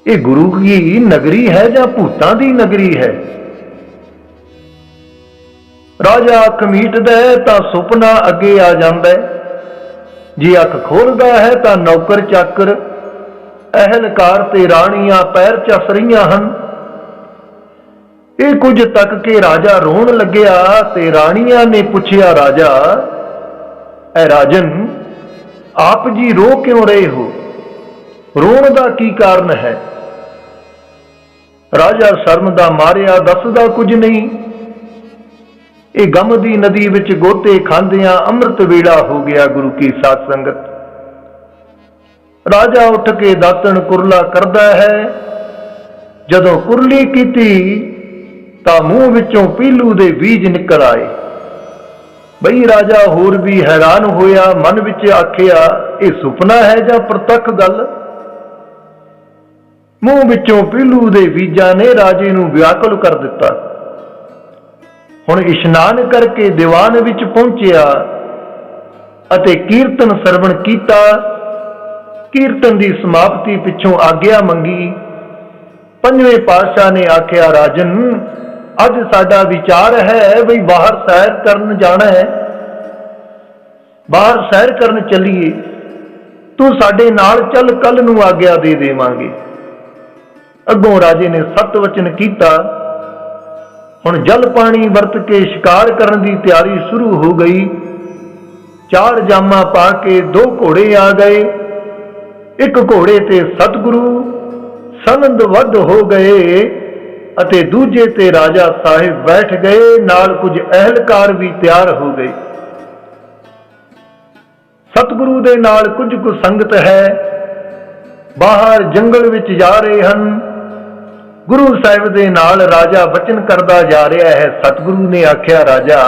ये गुरु की नगरी है या भूतां दी नगरी है। राजा अख मीटदा है तां सुपना अगे आ जांदा है। जे अख खोलदा है तां नौकर चाकर अहलकार ते राणियां पैर चस रहीआं हन। ਇਹ ਕੁਝ ਤੱਕ ਕੇ ਰਾਜਾ ਰੋਣ ਲੱਗਿਆ ਤੇ ਰਾਣੀਆਂ ਨੇ ਪੁੱਛਿਆ, ਰਾਜਾ ਐ ਰਾਜਨ, ਆਪ ਜੀ ਰੋ ਕਿਉਂ ਰਹੇ ਹੋ? ਰੋਣ ਦਾ ਕੀ ਕਾਰਨ ਹੈ? ਰਾਜਾ ਸ਼ਰਮ ਦਾ ਮਾਰਿਆ ਦੱਸਦਾ ਕੁਝ ਨਹੀਂ। ਇਹ ਗਮ ਦੀ ਨਦੀ ਵਿੱਚ ਗੋਤੇ ਖਾਂਦਿਆਂ ਅੰਮ੍ਰਿਤ ਵੇਲਾ ਹੋ ਗਿਆ। ਗੁਰੂ ਕੀ ਸਾਧ ਸੰਗਤ, ਰਾਜਾ ਉੱਠ ਕੇ ਦਾਤਣ ਕੁਰਲਾ ਕਰਦਾ ਹੈ। ਜਦੋਂ ਕੁਰਲੀ ਕੀਤੀ ਤਾਂ ਮੂੰਹ ਵਿੱਚੋਂ ਪੀਲੂ ਦੇ ਬੀਜ ਨਿਕਲ ਆਏ। ਬਈ ਰਾਜਾ ਹੋਰ ਵੀ ਹੈਰਾਨ ਹੋਇਆ, ਮਨ ਵਿੱਚ ਆਖਿਆ, ਇਹ ਸੁਪਨਾ ਹੈ ਜਾਂ ਪ੍ਰਤੱਖ ਗੱਲ? ਮੂੰਹ ਵਿੱਚੋਂ ਪੀਲੂ ਦੇ ਬੀਜਾਂ ਨੇ ਰਾਜੇ ਨੂੰ ਵਿਆਕੁਲ ਕਰ ਦਿੱਤਾ। ਹੁਣ ਇਸ਼ਨਾਨ ਕਰਕੇ ਦੀਵਾਨ ਵਿੱਚ ਪਹੁੰਚਿਆ ਅਤੇ ਕੀਰਤਨ ਸਰਵਣ ਕੀਤਾ। ਕੀਰਤਨ ਦੀ ਸਮਾਪਤੀ ਪਿੱਛੋਂ ਆਗਿਆ ਮੰਗੀ। ਪੰਜਵੇਂ ਪਾਤਸ਼ਾਹ ਨੇ ਆਖਿਆ, ਰਾਜਨ, ਅੱਜ ਸਾਡਾ ਵਿਚਾਰ ਹੈ ਬਈ ਬਾਹਰ ਸੈਰ ਕਰਨ ਜਾਣਾ ਹੈ। ਬਾਹਰ ਸੈਰ ਕਰਨ ਚੱਲੀਏ, ਤੂੰ ਸਾਡੇ ਨਾਲ ਚੱਲ, ਕੱਲ ਨੂੰ ਆਗਿਆ ਦੇ ਦੇਵਾਂਗੇ। ਅੱਗੋਂ ਰਾਜੇ ਨੇ ਸਤ ਵਚਨ ਕੀਤਾ। ਹੁਣ ਜਲ ਪਾਣੀ ਵਰਤ ਕੇ ਸ਼ਿਕਾਰ ਕਰਨ ਦੀ ਤਿਆਰੀ ਸ਼ੁਰੂ ਹੋ ਗਈ। 4 ਜਾਮਾਂ ਪਾ ਕੇ 2 ਘੋੜੇ ਆ ਗਏ। ਇੱਕ ਘੋੜੇ ਤੇ ਸਤਿਗੁਰੂ ਸੰਨਦ ਵੱਧ ਹੋ ਗਏ ਅਤੇ ਦੂਜੇ ਤੇ ਰਾਜਾ ਸਾਹਿਬ ਬੈਠ ਗਏ। ਨਾਲ ਕੁਝ ਅਹਿਲਕਾਰ ਵੀ ਤਿਆਰ ਹੋ ਗਏ। ਸਤਿਗੁਰੂ ਦੇ ਨਾਲ ਕੁਝ ਕੁ ਸੰਗਤ ਹੈ, ਬਾਹਰ ਜੰਗਲ ਵਿੱਚ ਜਾ ਰਹੇ ਹਨ। ਗੁਰੂ ਸਾਹਿਬ ਦੇ ਨਾਲ ਰਾਜਾ ਬਚਨ ਕਰਦਾ ਜਾ ਰਿਹਾ ਹੈ। ਸਤਿਗੁਰੂ ਨੇ ਆਖਿਆ, ਰਾਜਾ,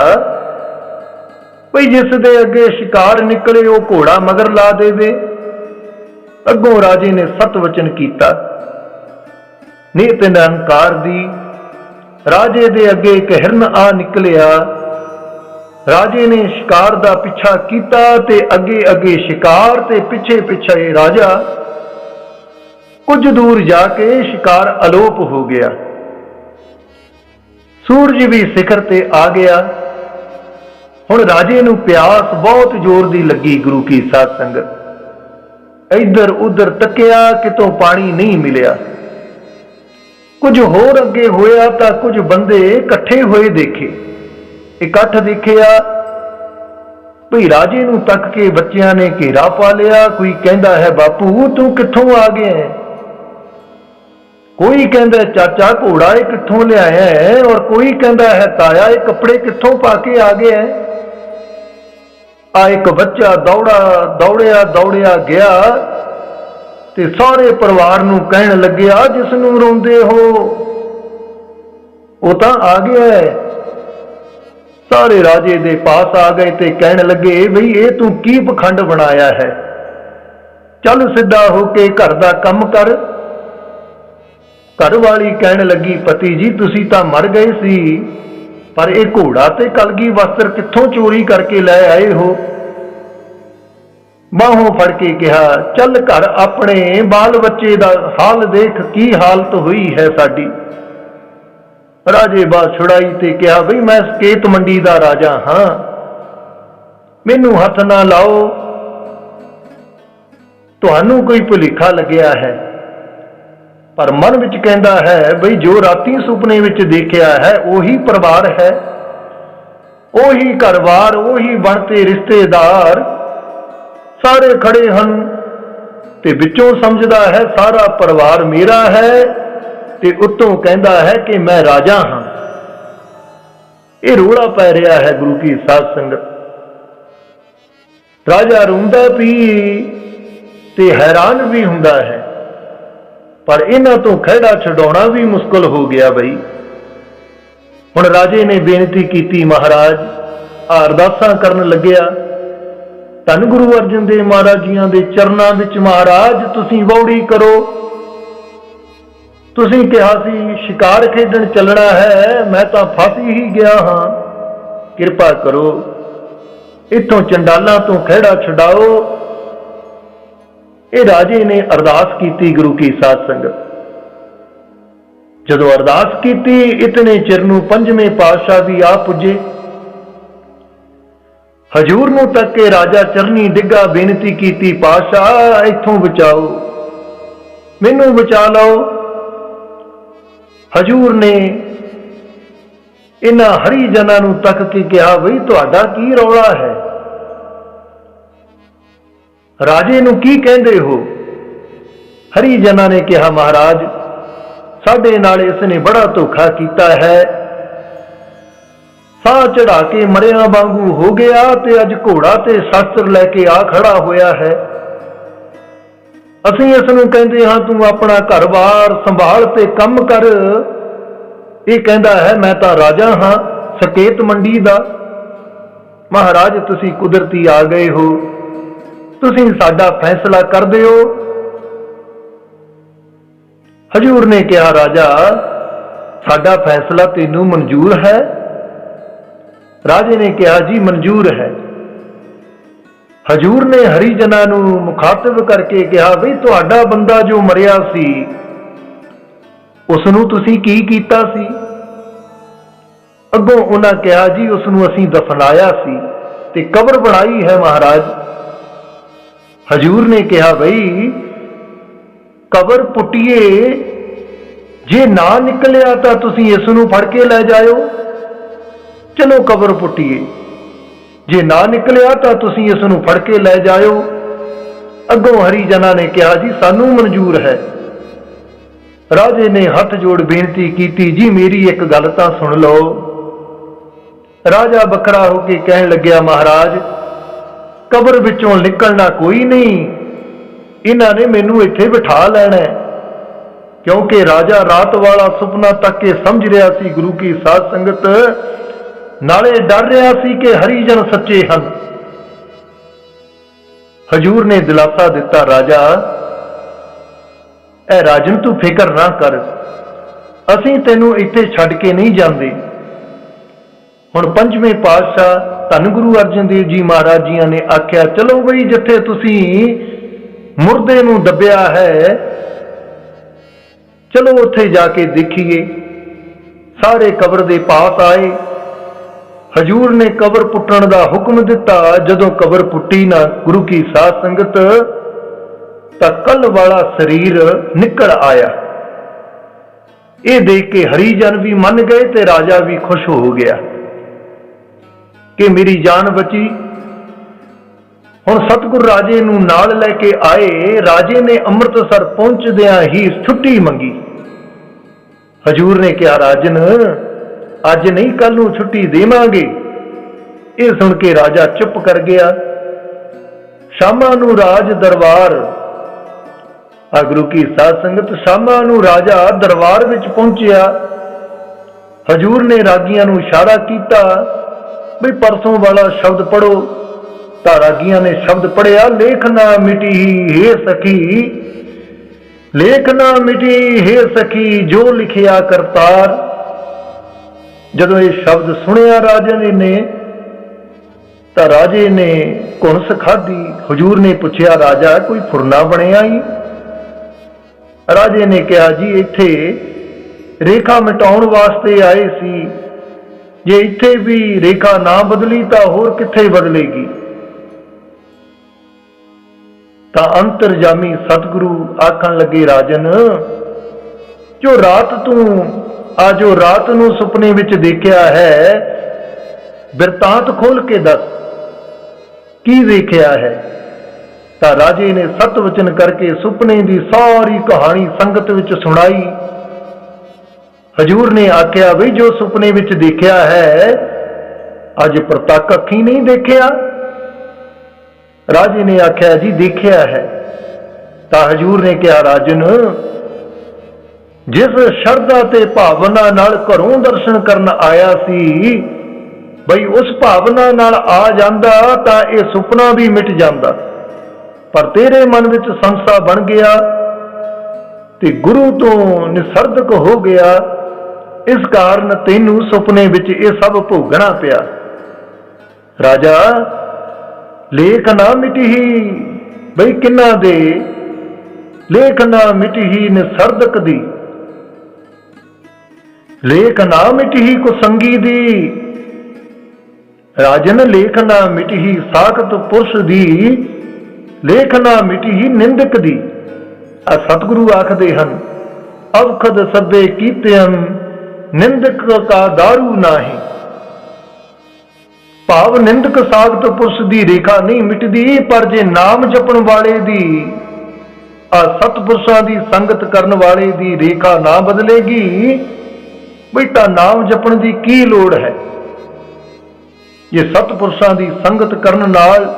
ਭਈ ਜਿਸ ਦੇ ਅੱਗੇ ਸ਼ਿਕਾਰ ਨਿਕਲੇ ਉਹ ਘੋੜਾ ਮਗਰ ਲਾ ਦੇਵੇ। ਅੱਗੋਂ ਰਾਜੇ ਨੇ ਸਤ ਵਚਨ ਕੀਤਾ। ਨੀਤ ਨਿਰੰਕਾਰ ਦੀ ਰਾਜੇ ਦੇ ਅੱਗੇ ਇੱਕ ਹਿਰਨ ਆ ਨਿਕਲਿਆ। ਰਾਜੇ ਨੇ ਸ਼ਿਕਾਰ ਦਾ ਪਿੱਛਾ ਕੀਤਾ ਤੇ ਅੱਗੇ ਅੱਗੇ ਸ਼ਿਕਾਰ ਤੇ ਪਿੱਛੇ ਪਿੱਛੇ ਰਾਜਾ। ਕੁਝ ਦੂਰ ਜਾ ਕੇ ਸ਼ਿਕਾਰ ਅਲੋਪ ਹੋ ਗਿਆ। ਸੂਰਜ ਵੀ ਸਿਖਰ ਤੇ ਆ ਗਿਆ। ਹੁਣ ਰਾਜੇ ਨੂੰ ਪਿਆਸ ਬਹੁਤ ਜ਼ੋਰ ਦੀ ਲੱਗੀ। ਗੁਰੂ ਕੀ ਸਾਧ ਸੰਗਤ, ਇੱਧਰ ਉੱਧਰ ਤੱਕਿਆ, ਕਿਤੋਂ ਪਾਣੀ ਨਹੀਂ ਮਿਲਿਆ। ਕੁਝ ਹੋਰ ਅੱਗੇ ਹੋਇਆ ਤਾਂ ਕੁਝ ਬੰਦੇ ਇਕੱਠੇ ਹੋਏ ਦੇਖੇ। ਇਕੱਠ ਦੇਖਿਆ ਭਈ ਰਾਜੇ ਨੂੰ ਤੱਕ ਕੇ ਬੱਚਿਆਂ ਨੇ ਘੇਰਾ ਪਾ ਲਿਆ। ਕੋਈ ਕਹਿੰਦਾ ਹੈ, ਬਾਪੂ ਤੂੰ ਕਿੱਥੋਂ ਆ ਗਿਆ ਹੈ? ਕੋਈ ਕਹਿੰਦਾ, ਚਾਚਾ ਘੋੜਾ ਇਹ ਕਿੱਥੋਂ ਲਿਆਇਆ ਹੈ? ਔਰ ਕੋਈ ਕਹਿੰਦਾ ਹੈ, ਤਾਇਆ ਇਹ ਕੱਪੜੇ ਕਿੱਥੋਂ ਪਾ ਕੇ ਆ ਗਿਆ ਹੈ? ਆ ਇੱਕ ਬੱਚਾ ਦੌੜਿਆ ਗਿਆ ਤੇ ਸਾਰੇ ਪਰਿਵਾਰ ਨੂੰ ਕਹਿਣ ਲੱਗਿਆ, ਜਿਸ ਨੂੰ ਰੋਂਦੇ ਹੋ ਉਹ ਤਾਂ ਆ ਗਿਆ ਹੈ। ਸਾਰੇ ਰਾਜੇ ਦੇ ਪਾਸ ਆ ਗਏ ਤੇ ਕਹਿਣ ਲੱਗੇ, ਬਈ ਇਹ ਤੂੰ ਕੀ ਪਖੰਡ ਬਣਾਇਆ ਹੈ? ਚੱਲ ਸਿੱਧਾ ਹੋ ਕੇ ਘਰ ਦਾ ਕੰਮ ਕਰ। ਘਰ ਵਾਲੀ ਕਹਿਣ ਲੱਗੀ, ਪਤੀ ਜੀ ਤੁਸੀਂ ਤਾਂ ਮਰ ਗਏ ਸੀ, ਪਰ ਇਹ ਘੋੜਾ ਤੇ ਕਲਗੀ ਵਸਤਰ ਕਿੱਥੋਂ ਚੋਰੀ ਕਰਕੇ ਲੈ ਆਏ ਹੋ? ਬਾਹੋਂ ਫੜ ਕੇ ਕਿਹਾ, ਚੱਲ ਘਰ ਆਪਣੇ ਬਾਲ ਬੱਚੇ ਦਾ ਹਾਲ ਦੇਖ, ਕੀ ਹਾਲਤ ਹੋਈ ਹੈ ਸਾਡੀ। ਰਾਜੇ ਬਾਤ ਛੁੜਾਈ ਤੇ ਕਿਹਾ, ਬਈ ਮੈਂ ਸਕੇਤ ਮੰਡੀ ਦਾ ਰਾਜਾ ਹਾਂ, ਮੈਨੂੰ ਹੱਥ ਨਾ ਲਾਓ, ਤੁਹਾਨੂੰ ਕੋਈ ਭੁਲੇਖਾ ਲੱਗਿਆ ਹੈ। ਪਰ ਮਨ ਵਿੱਚ ਕਹਿੰਦਾ ਹੈ, ਬਈ ਜੋ ਰਾਤੀ ਸੁਪਨੇ ਵਿੱਚ ਦੇਖਿਆ ਹੈ ਉਹੀ ਪਰਿਵਾਰ ਹੈ, ਉਹੀ ਘਰ-ਬਾਰ, ਉਹੀ ਬਣਤੇ ਰਿਸ਼ਤੇਦਾਰ ਸਾਰੇ ਖੜੇ ਹਨ ਤੇ ਵਿੱਚੋਂ ਸਮਝਦਾ ਹੈ ਸਾਰਾ ਪਰਿਵਾਰ ਮੇਰਾ ਹੈ ਤੇ ਉੱਤੋਂ ਕਹਿੰਦਾ ਹੈ ਕਿ ਮੈਂ ਰਾਜਾ ਹਾਂ। ਇਹ ਰੌਲਾ ਪੈ ਰਿਹਾ ਹੈ। ਗੁਰੂ ਕੀ ਸਾਧ ਸੰਗਤ, ਰਾਜਾ ਰੋਂਦਾ ਵੀ ਤੇ ਹੈਰਾਨ ਵੀ ਹੁੰਦਾ ਹੈ, ਪਰ ਇਹਨਾਂ ਤੋਂ ਖਹਿੜਾ ਛਡਾਉਣਾ ਵੀ ਮੁਸ਼ਕਲ ਹੋ ਗਿਆ। ਬਈ ਹੁਣ ਰਾਜੇ ਨੇ ਬੇਨਤੀ ਕੀਤੀ, ਮਹਾਰਾਜ ਅਰਦਾਸਾਂ ਕਰਨ ਲੱਗਿਆ। ਧੰਨ ਗੁਰੂ ਅਰਜਨ ਦੇਵ ਮਹਾਰਾਜ ਜੀਆਂ ਦੇ ਚਰਨਾਂ ਵਿੱਚ, ਮਹਾਰਾਜ ਤੁਸੀਂ ਵੌੜੀ ਕਰੋ, ਤੁਸੀਂ ਕਿਹਾ ਸੀ ਸ਼ਿਕਾਰ ਖੇਡਣ ਚੱਲਣਾ ਹੈ, ਮੈਂ ਤਾਂ ਫਸ ਹੀ ਗਿਆ ਹਾਂ, ਕਿਰਪਾ ਕਰੋ, ਇੱਥੋਂ ਚੰਡਾਲਾਂ ਤੋਂ ਖਹਿੜਾ ਛੁਡਾਓ। ਇਹ ਰਾਜੇ ਨੇ ਅਰਦਾਸ ਕੀਤੀ। ਗੁਰੂ ਕੀ ਸਾਧ ਸੰਗਤ, ਜਦੋਂ ਅਰਦਾਸ ਕੀਤੀ, ਇਤਨੇ ਚਿਰ ਨੂੰ ਪੰਜਵੇਂ ਪਾਤਸ਼ਾਹ ਵੀ ਆ ਪੁੱਜੇ। ਹਜੂਰ ਨੂੰ ਤੱਕ ਕੇ ਰਾਜਾ ਚਰਨੀ ਡਿੱਗਾ, ਬੇਨਤੀ ਕੀਤੀ, ਪਾਤਸ਼ਾਹ ਇੱਥੋਂ ਬਚਾਓ, ਮੈਨੂੰ ਬਚਾ ਲਓ। ਹਜੂਰ ਨੇ ਇਹਨਾਂ ਹਰੀਜਨਾਂ ਨੂੰ ਤੱਕ ਕੇ ਕਿਹਾ, ਬਈ ਤੁਹਾਡਾ ਕੀ ਰੌਲਾ ਹੈ? ਰਾਜੇ ਨੂੰ ਕੀ ਕਹਿੰਦੇ ਹੋ? ਹਰੀਜਨਾਂ ਨੇ ਕਿਹਾ, ਮਹਾਰਾਜ, ਸਾਡੇ ਨਾਲ ਇਸ ਨੇ ਬੜਾ ਧੋਖਾ ਕੀਤਾ ਹੈ। ਸਾਹ ਚੜਾ ਕੇ ਮਰਿਆਂ ਵਾਂਗੂ ਹੋ ਗਿਆ ਤੇ ਅੱਜ ਘੋੜਾ ਤੇ ਸ਼ਸਤਰ ਲੈ ਕੇ ਆ ਖੜਾ ਹੋਇਆ ਹੈ। ਅਸੀਂ ਇਸ ਨੂੰ ਕਹਿੰਦੇ ਹਾਂ ਤੂੰ ਆਪਣਾ ਘਰ-ਬਾਰ ਸੰਭਾਲ ਤੇ ਕੰਮ ਕਰ। ਇਹ ਕਹਿੰਦਾ ਹੈ ਮੈਂ ਤਾਂ ਰਾਜਾ ਹਾਂ ਸਕੇਤ ਮੰਡੀ ਦਾ। ਮਹਾਰਾਜ, ਤੁਸੀਂ ਕੁਦਰਤੀ ਆ ਗਏ ਹੋ, ਤੁਸੀਂ ਸਾਡਾ ਫੈਸਲਾ ਕਰ ਦਿਓ। ਹਜੂਰ ਨੇ ਕਿਹਾ, ਰਾਜਾ, ਸਾਡਾ ਫੈਸਲਾ ਤੈਨੂੰ ਮਨਜ਼ੂਰ ਹੈ? ਰਾਜੇ ਨੇ ਕਿਹਾ, ਜੀ ਮਨਜ਼ੂਰ ਹੈ। ਹਜੂਰ ਨੇ ਹਰੀਜਨਾਂ ਨੂੰ ਮੁਖਾਤਬ ਕਰਕੇ ਕਿਹਾ, ਬਈ ਤੁਹਾਡਾ ਬੰਦਾ ਜੋ ਮਰਿਆ ਸੀ ਉਸ ਨੂੰ ਤੁਸੀਂ ਕੀ ਕੀਤਾ ਸੀ? ਅੱਗੋਂ ਉਹਨਾਂ ਕਿਹਾ, ਜੀ ਉਸ ਨੂੰ ਅਸੀਂ ਦਫਨਾਇਆ ਸੀ ਤੇ ਕਬਰ ਬਣਾਈ ਹੈ ਮਹਾਰਾਜ। ਹਜੂਰ ਨੇ ਕਿਹਾ, ਬਈ ਕਬਰ ਪੁੱਟੀਏ, ਜੇ ਨਾ ਨਿਕਲਿਆ ਤਾਂ ਤੁਸੀਂ ਇਸ ਨੂੰ ਫੜ ਕੇ ਲੈ ਜਾਇਓ। ਚਲੋ ਕਬਰ ਪੁੱਟੀਏ, ਜੇ ਨਾ ਨਿਕਲਿਆ ਤਾਂ ਤੁਸੀਂ ਇਸ ਨੂੰ ਫੜ ਕੇ ਲੈ ਜਾਇਓ। ਅੱਗੋਂ ਹਰੀਜਨਾਂ ਨੇ ਕਿਹਾ, ਜੀ ਸਾਨੂੰ ਮਨਜ਼ੂਰ ਹੈ। ਰਾਜੇ ਨੇ ਹੱਥ ਜੋੜ ਬੇਨਤੀ ਕੀਤੀ, ਜੀ ਮੇਰੀ ਇੱਕ ਗੱਲ ਤਾਂ ਸੁਣ ਲਓ। ਰਾਜਾ ਵੱਖਰਾ ਹੋ ਕੇ ਕਹਿਣ ਲੱਗਿਆ, ਮਹਾਰਾਜ, ਕਬਰ ਵਿੱਚੋਂ ਨਿਕਲਣਾ ਕੋਈ ਨਹੀਂ, ਇਹਨਾਂ ਨੇ ਮੈਨੂੰ ਇੱਥੇ ਬਿਠਾ ਲੈਣਾ ਹੈ। ਕਿਉਂਕਿ ਰਾਜਾ ਰਾਤ ਵਾਲਾ ਸੁਪਨਾ ਤੱਕ ਕੇ ਸਮਝ ਰਿਹਾ ਸੀ ਗੁਰੂ ਕੀ ਸਾਧ ਸੰਗਤ, ਨਾਲੇ ਡਰ ਰਿਹਾ ਸੀ ਕਿ ਹਰੀਜਨ ਸੱਚੇ ਹਨ। ਹਜੂਰ ਨੇ ਦਿਲਾਸਾ ਦਿੱਤਾ, ਰਾਜਾ, ਐ ਰਾਜਨ ਤੂੰ ਫਿਕਰ ਨਾ ਕਰ, ਅਸੀਂ ਤੈਨੂੰ ਇੱਥੇ ਛੱਡ ਕੇ ਨਹੀਂ ਜਾਂਦੇ। ਹੁਣ ਪੰਜਵੇਂ ਪਾਤਸ਼ਾਹ ਧੰਨ ਗੁਰੂ ਅਰਜਨ ਦੇਵ ਜੀ ਮਹਾਰਾਜ ਜੀਆਂ ਨੇ ਆਖਿਆ, ਚਲੋ ਬਈ ਜਿੱਥੇ ਤੁਸੀਂ ਮੁਰਦੇ ਨੂੰ ਦੱਬਿਆ ਹੈ, ਚਲੋ ਉੱਥੇ ਜਾ ਕੇ ਦੇਖੀਏ। ਸਾਰੇ ਕਬਰ ਦੇ ਪਾਸ ਆਏ। ਹਜੂਰ ਨੇ ਕਬਰ ਪੁੱਟਣ ਦਾ ਹੁਕਮ ਦਿੱਤਾ। ਜਦੋਂ ਕਬਰ ਪੁੱਟੀ ਨਾ ਗੁਰੂ ਕੀ ਸਾਧ ਸੰਗਤ, ਤਾਂ ਕੱਲ ਵਾਲਾ ਸਰੀਰ ਨਿਕਲ ਆਇਆ। ਇਹ ਦੇਖ ਕੇ ਹਰੀਜਨ ਵੀ ਮੰਨ ਗਏ ਤੇ ਰਾਜਾ ਵੀ ਖੁਸ਼ ਹੋ ਗਿਆ ਕਿ ਮੇਰੀ ਜਾਨ ਬਚੀ। ਹੁਣ ਸਤਿਗੁਰ ਰਾਜੇ ਨੂੰ ਨਾਲ ਲੈ ਕੇ ਆਏ। ਰਾਜੇ ਨੇ ਅੰਮ੍ਰਿਤਸਰ ਪਹੁੰਚਦਿਆਂ ਹੀ ਛੁੱਟੀ ਮੰਗੀ। ਹਜੂਰ ਨੇ ਕਿਹਾ, ਰਾਜਨ, ਅੱਜ ਨਹੀਂ ਕੱਲ ਨੂੰ ਛੁੱਟੀ ਦੇਵਾਂਗੇ। ਇਹ ਸੁਣ ਕੇ ਰਾਜਾ ਚੁੱਪ ਕਰ ਗਿਆ। ਸ਼ਾਮਾਂ ਨੂੰ ਰਾਜ ਦਰਬਾਰ, ਗੁਰੂ ਕੀ ਸਾਧ ਸੰਗਤ, ਸ਼ਾਮਾਂ ਨੂੰ ਰਾਜਾ ਦਰਬਾਰ ਵਿੱਚ ਪਹੁੰਚਿਆ। ਹਜੂਰ ਨੇ ਰਾਗੀਆਂ ਨੂੰ ਇਸ਼ਾਰਾ ਕੀਤਾ ਵੀ ਪਰਸੋਂ ਵਾਲਾ ਸ਼ਬਦ ਪੜੋ। ਤਾਂ ਰਾਗੀਆਂ ਨੇ ਸ਼ਬਦ ਪੜਿਆ, ਲੇਖ ਨਾ ਮਿਟੀ ਹੇ ਸਖੀ, ਲੇਖ ਨਾ ਮਿਟੀ ਹੇ ਸਖੀ, ਜੋ ਲਿਖਿਆ ਕਰਤਾਰ। ਜਦੋਂ ਇਹ ਸ਼ਬਦ ਸੁਣਿਆ ਰਾਜੇ ਨੇ ਤਾਂ ਰਾਜੇ ਨੇ ਘੁਣਸ ਖਾਧੀ। ਹਜੂਰ ਨੇ ਪੁੱਛਿਆ, ਰਾਜਾ, ਕੋਈ ਫੁਰਨਾ ਬਣਿਆ ਹੀ? ਰਾਜੇ ਨੇ ਕਿਹਾ, ਜੀ ਇੱਥੇ ਰੇਖਾ ਮਿਟਾਉਣ ਵਾਸਤੇ ਆਏ ਸੀ। ਜੇ ਇੱਥੇ ਵੀ ਰੇਖਾ ਨਾ ਬਦਲੀ ਤਾਂ ਹੋਰ ਕਿੱਥੇ ਬਦਲੇਗੀ? ਤਾਂ ਅੰਤਰਜਾਮੀ ਸਤਿਗੁਰੂ ਆਖਣ ਲੱਗੇ, ਰਾਜਨ, ਜੋ ਰਾਤ ਨੂੰ ਸੁਪਨੇ ਵਿੱਚ ਦੇਖਿਆ ਹੈ, ਬਿਰਤਾਂਤ ਖੋਲ ਕੇ ਦੱਸ, ਕੀ ਵੇਖਿਆ ਹੈ? ਤਾਂ ਰਾਜੇ ਨੇ ਸਤ ਵਚਨ ਕਰਕੇ ਸੁਪਨੇ ਦੀ ਸਾਰੀ ਕਹਾਣੀ ਸੰਗਤ ਵਿੱਚ ਸੁਣਾਈ। ਹਜੂਰ ਨੇ ਆਖਿਆ, ਬਈ ਜੋ ਸੁਪਨੇ ਵਿੱਚ ਦੇਖਿਆ ਹੈ ਅੱਜ ਪ੍ਰਤੱਖ ਅੱਖੀਂ ਨਹੀਂ ਦੇਖਿਆ? ਰਾਜੇ ਨੇ ਆਖਿਆ, ਜੀ ਦੇਖਿਆ ਹੈ। ਤਾਂ ਹਜੂਰ ਨੇ ਕਿਹਾ, ਰਾਜਨ, ਜਿਸ ਸ਼ਰਧਾ ਤੇ ਭਾਵਨਾ ਨਾਲ ਘਰੋਂ ਦਰਸ਼ਨ ਕਰਨ ਆਇਆ ਸੀ, ਬਈ ਉਸ ਭਾਵਨਾ ਨਾਲ ਆ ਜਾਂਦਾ ਤਾਂ ਇਹ ਸੁਪਨਾ ਵੀ ਮਿਟ ਜਾਂਦਾ। ਪਰ ਤੇਰੇ ਮਨ ਵਿੱਚ ਸੰਸਾ ਬਣ ਗਿਆ ਤੇ ਗੁਰੂ ਤੋਂ ਨਿਸਰਦਕ ਹੋ ਗਿਆ। ਇਸ ਕਾਰਨ ਤੈਨੂੰ ਸੁਪਨੇ ਵਿੱਚ ਇਹ ਸਭ ਭੋਗਣਾ ਪਿਆ। ਰਾਜਾ, ਲੇਖ ਨਾ ਮਿਟਹੀ, ਬਈ ਕਿੰਨਾ ਦੇ? ਲੇਖ ਨਾ ਮਿਟਹੀ ਨਿਸਰਦਕ ਦੀ, ਲੇਖ ਨਾ ਮਿਟਹੀ ਕੁਸੰਗੀ ਦੀ। ਰਾਜਨ, ਲੇਖ ਨਾ ਮਿਟਹੀ ਸਾਖਤ ਪੁਰਸ਼ ਦੀ, ਲੇਖ ਨਾ ਮਿਟਹੀ ਨਿੰਦਕ ਦੀ। ਆ ਸਤਿਗੁਰੂ ਆਖਦੇ ਹਨ, ਅਵਖਦ ਸਭੇ ਕੀਤਿਅਨ ਨਿੰਦਕ ਕਾ ਦਾਰੂ ਨਾਹੀ। ਭਾਵ ਨਿੰਦਕ ਸਾਖਤ ਪੁਰਸ਼ ਦੀ ਰੇਖਾ ਨਹੀਂ ਮਿਟਦੀ, ਪਰ ਜੇ ਨਾਮ ਜਪਣ ਵਾਲੇ ਦੀ ਸਤਪੁਰਸ਼ਾਂ ਦੀ ਸੰਗਤ ਕਰਨ ਵਾਲੇ ਦੀ ਰੇਖਾ ਨਾ ਬਦਲੇਗੀ, ਬਈ ਤਾਂ ਨਾਮ ਜਪਣ ਦੀ ਕੀ ਲੋੜ ਹੈ। ਜੇ ਸਤਪੁਰਸ਼ਾਂ ਦੀ ਸੰਗਤ ਕਰਨ ਨਾਲ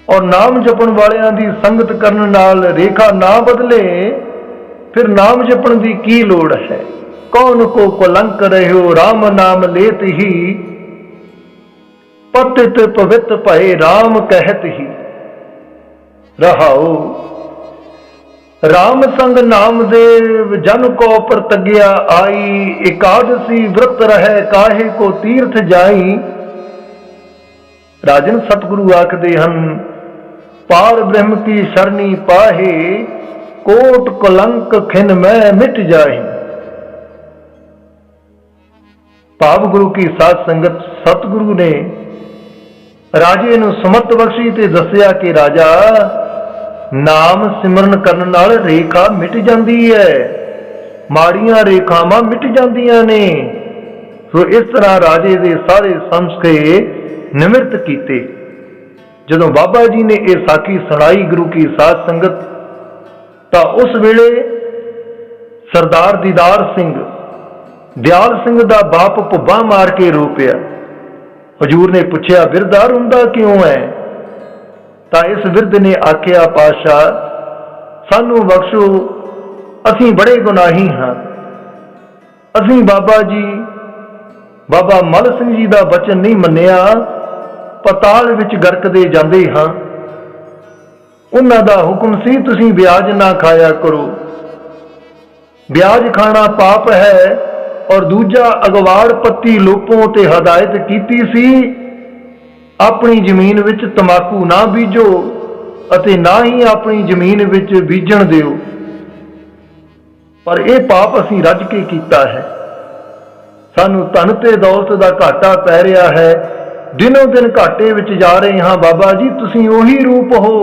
ਔਰ ਨਾਮ ਜਪਣ ਵਾਲਿਆਂ ਦੀ ਸੰਗਤ ਕਰਨ ਨਾਲ ਰੇਖਾ ਨਾ ਬਦਲੇ, ਫਿਰ ਨਾਮ ਜਪਣ ਦੀ ਕੀ ਲੋੜ ਹੈ। ਕੌਣ ਕੋ ਕਲੰਕ ਰਹਿਓ ਰਾਮ ਨਾਮ ਲੇਤ ਹੀ, ਪਤਿਤ ਪਵਿੱਤ ਭਏ ਰਾਮ ਕਹਿਤ ਹੀ। ਰਹਾਉ ਰਾਮ ਸੰਗ ਨਾਮਦੇਵ ਜਨ ਕੋ ਪ੍ਰਤਗਿਆ ਆਈ, ਇਕਾਦਸੀ ਵਰਤ ਰਹਿ ਕਾਹੇ ਕੋ ਤੀਰਥ ਜਾਈ। ਰਾਜਨ ਸਤਿਗੁਰੂ ਆਖਦੇ ਹਨ, ਪਾਰ ਬ੍ਰਹਮ ਕੀ ਸ਼ਰਣੀ ਪਾਹੇ, ਕੋਟ ਕਲੰਕ ਖਿਨ ਮੈਂ ਮਿਟ ਜਾਏ। ਭਾਵ ਗੁਰੂ ਕੀ ਸਾਧ ਸੰਗਤ ਸਤਿਗੁਰੂ ਨੇ ਰਾਜੇ ਨੂੰ ਸਮਤ ਬਖਸ਼ੀ ਤੇ ਦੱਸਿਆ ਕਿ ਰਾਜਾ, ਨਾਮ ਸਿਮਰਨ ਕਰਨ ਨਾਲ ਰੇਖਾ ਮਿਟ ਜਾਂਦੀ ਹੈ, ਮਾੜੀਆਂ ਰੇਖਾਵਾਂ ਮਿਟ ਜਾਂਦੀਆਂ ਨੇ। ਸੋ ਇਸ ਤਰ੍ਹਾਂ ਰਾਜੇ ਦੇ ਸਾਰੇ ਸੰਸਕੇ ਨਿਮਰਤ ਕੀਤੇ। ਜਦੋਂ ਬਾਬਾ ਜੀ ਨੇ ਇਹ ਸਾਖੀ ਸੁਣਾਈ ਗੁਰੂ ਕੀ ਸਾਧ ਸੰਗਤ, ਤਾਂ ਉਸ ਵੇਲੇ ਸਰਦਾਰ ਦੀਦਾਰ ਸਿੰਘ ਦਿਆਲ ਸਿੰਘ ਦਾ ਬਾਪ ਭੁੱਬਾ ਮਾਰ ਕੇ ਰੋ ਪਿਆ। ਹਜੂਰ ਨੇ ਪੁੱਛਿਆ, ਬਿਰਧਾ ਰੋਂਦਾ ਕਿਉਂ ਹੈ? ਤਾਂ ਇਸ ਬਿਰਧ ਨੇ ਆਖਿਆ, ਪਾਤਸ਼ਾਹ ਸਾਨੂੰ ਬਖਸ਼ੋ, ਅਸੀਂ ਬੜੇ ਗੁਨਾਹੀ ਹਾਂ। ਅਸੀਂ ਬਾਬਾ ਮਲ ਸਿੰਘ ਜੀ ਦਾ ਬਚਨ ਨਹੀਂ ਮੰਨਿਆ, ਪਤਾਲ ਵਿੱਚ ਗਰਕਦੇ ਜਾਂਦੇ ਹਾਂ। ਉਹਨਾਂ ਦਾ ਹੁਕਮ ਸੀ ਤੁਸੀਂ ਵਿਆਜ ਨਾ ਖਾਇਆ ਕਰੋ, ਵਿਆਜ ਖਾਣਾ ਪਾਪ ਹੈ। ਔਰ ਦੂਜਾ, ਅਗਵਾੜ ਪੱਤੀ ਲੋਪੋਂ ਤੇ ਹਦਾਇਤ ਕੀਤੀ ਸੀ, ਆਪਣੀ ਜ਼ਮੀਨ ਵਿੱਚ ਤਮਾਕੂ ਨਾ ਬੀਜੋ ਅਤੇ ਨਾ ਹੀ ਆਪਣੀ ਜ਼ਮੀਨ ਵਿੱਚ ਬੀਜਣ ਦਿਓ। ਪਰ ਇਹ ਪਾਪ ਅਸੀਂ ਰੱਜ ਕੇ ਕੀਤਾ ਹੈ। ਸਾਨੂੰ ਧਨ ਤੇ ਦੌਲਤ ਦਾ ਘਾਟਾ ਪੈ ਰਿਹਾ ਹੈ, ਦਿਨੋਂ ਦਿਨ ਘਾਟੇ ਵਿੱਚ ਜਾ ਰਹੇ ਹਾਂ। ਬਾਬਾ ਜੀ ਤੁਸੀਂ ਉਹੀ ਰੂਪ ਹੋ,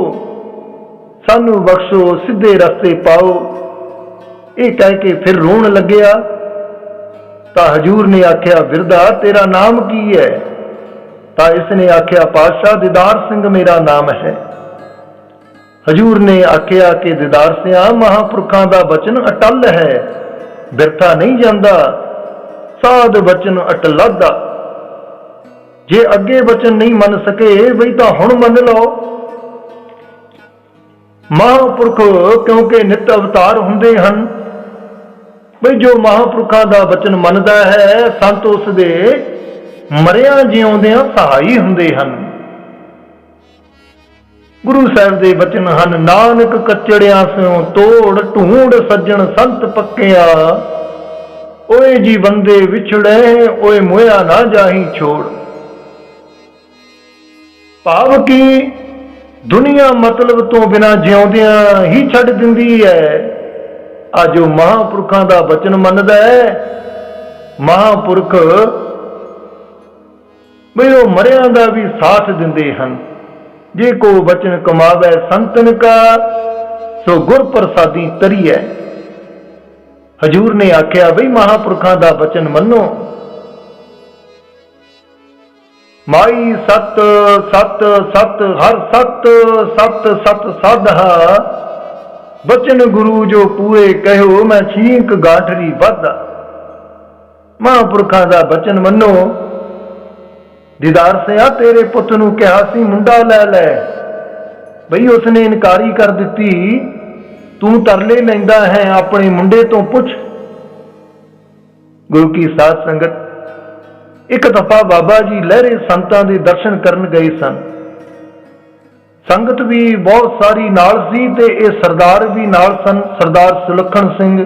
ਸਾਨੂੰ ਬਖਸ਼ੋ, ਸਿੱਧੇ ਰਸਤੇ ਪਾਓ। ਇਹ ਕਹਿ ਕੇ ਫਿਰ ਰੋਣ ਲੱਗਿਆ। ਤਾਂ ਹਜੂਰ ਨੇ ਆਖਿਆ, ਬਿਰਧਾ ਤੇਰਾ ਨਾਮ ਕੀ ਹੈ? ਤਾਂ ਇਸ ਨੇ ਆਖਿਆ, ਪਾਤਸ਼ਾਹ ਦੀਦਾਰ ਸਿੰਘ ਮੇਰਾ ਨਾਮ ਹੈ। ਹਜੂਰ ਨੇ ਆਖਿਆ ਕਿ ਦੀਦਾਰ ਸਿਆ, ਮਹਾਂਪੁਰਖਾਂ ਦਾ ਬਚਨ ਅਟਲ ਹੈ, ਬਿਰਥਾ ਨਹੀਂ ਜਾਂਦਾ। ਸਾਧ ਬਚਨ ਅਟਲਦਾ, ਜੇ ਅੱਗੇ ਬਚਨ ਨਹੀਂ ਮੰਨ ਸਕੇ ਬਈ ਤਾਂ ਹੁਣ ਮੰਨ ਲਓ। ਮਹਾਂਪੁਰਖ ਕਿਉਂਕਿ ਨਿਤ ਅਵਤਾਰ ਹੁੰਦੇ ਹਨ, ਬਈ ਜੋ ਮਹਾਂਪੁਰਖਾਂ ਦਾ ਬਚਨ ਮੰਨਦਾ ਹੈ, ਸੰਤ ਉਸ ਦੇ ਮਰਿਆਂ ਜਿਉਂਦਿਆਂ ਸਹਾਈ ਹੁੰਦੇ ਹਨ। ਗੁਰੂ ਸਾਹਿਬ ਦੇ ਬਚਨ ਹਨ, ਨਾਨਕ ਕੱਚੜਿਆਂ ਸਿਓ ਤੋੜ ਢੂੰਡ ਸੱਜਣ ਸੰਤ ਪੱਕਿਆ, ਓਏ ਜੀ ਬੰਦੇ ਵਿਛੜੇ ਓਏ ਮੋਇਆ ਨਾ ਜਾਹੀ ਛੋੜ। ਭਾਵ ਕਿ ਦੁਨੀਆ ਮਤਲਬ ਤੋਂ ਬਿਨਾਂ ਜਿਉਂਦਿਆਂ ਹੀ ਛੱਡ ਦਿੰਦੀ ਹੈ। ਆ ਜੋ ਮਹਾਂਪੁਰਖਾਂ ਦਾ ਬਚਨ ਮੰਨਦਾ ਹੈ, ਮਹਾਂਪੁਰਖ ਬਈ ਉਹ ਮਰਿਆਂ ਦਾ ਵੀ ਸਾਥ ਦਿੰਦੇ ਹਨ। ਜੇ ਕੋ ਬਚਨ ਕਮਾਵੇ ਸੰਤਨ ਕਾ, ਸੋ ਗੁਰ ਪ੍ਰਸਾਦੀ ਤਰੀਐ। ਹਜੂਰ ਨੇ ਆਖਿਆ, ਬਈ ਮਹਾਂਪੁਰਖਾਂ ਦਾ ਬਚਨ ਮੰਨੋ। ਮਾਈ ਸਤ ਸਤ ਸਤ ਹਰ ਸਤ ਸਤ ਸਤ ਸਾਧਾ, ਬਚਨ ਗੁਰੂ ਜੋ ਪੂਰੇ ਕਹਿਓ, ਮੈਂ ਛੀਂਕ ਗਾਠਰੀ ਵਾਧਾ। ਮਹਾਂਪੁਰਖਾਂ ਦਾ ਬਚਨ ਮੰਨੋ। ਦੀਦਾਰ ਸਿਆ ਤੇਰੇ ਪੁੱਤ ਨੂੰ ਕਿਹਾ ਸੀ ਮੁੰਡਾ ਲੈ ਲੈ, ਬਈ ਉਸਨੇ ਇਨਕਾਰੀ ਕਰ ਦਿੱਤੀ। ਤੂੰ ਤਰਲੇ ਲੈਂਦਾ ਹੈ, ਆਪਣੇ ਮੁੰਡੇ ਤੋਂ ਪੁੱਛ। ਗੁਰੂ ਕੀ ਸਾਧ ਸੰਗਤ, ਇੱਕ ਦਫਾ ਬਾਬਾ ਜੀ ਲਹਿਰੇ ਸੰਤਾਂ ਦੇ ਦਰਸ਼ਨ ਕਰਨ ਗਏ ਸਨ। ਸੰਗਤ ਵੀ ਬਹੁਤ ਸਾਰੀ ਨਾਲ ਸੀ ਤੇ ਇਹ ਸਰਦਾਰ ਵੀ ਨਾਲ ਸਨ। ਸਰਦਾਰ ਸੁਲੱਖਣ ਸਿੰਘ,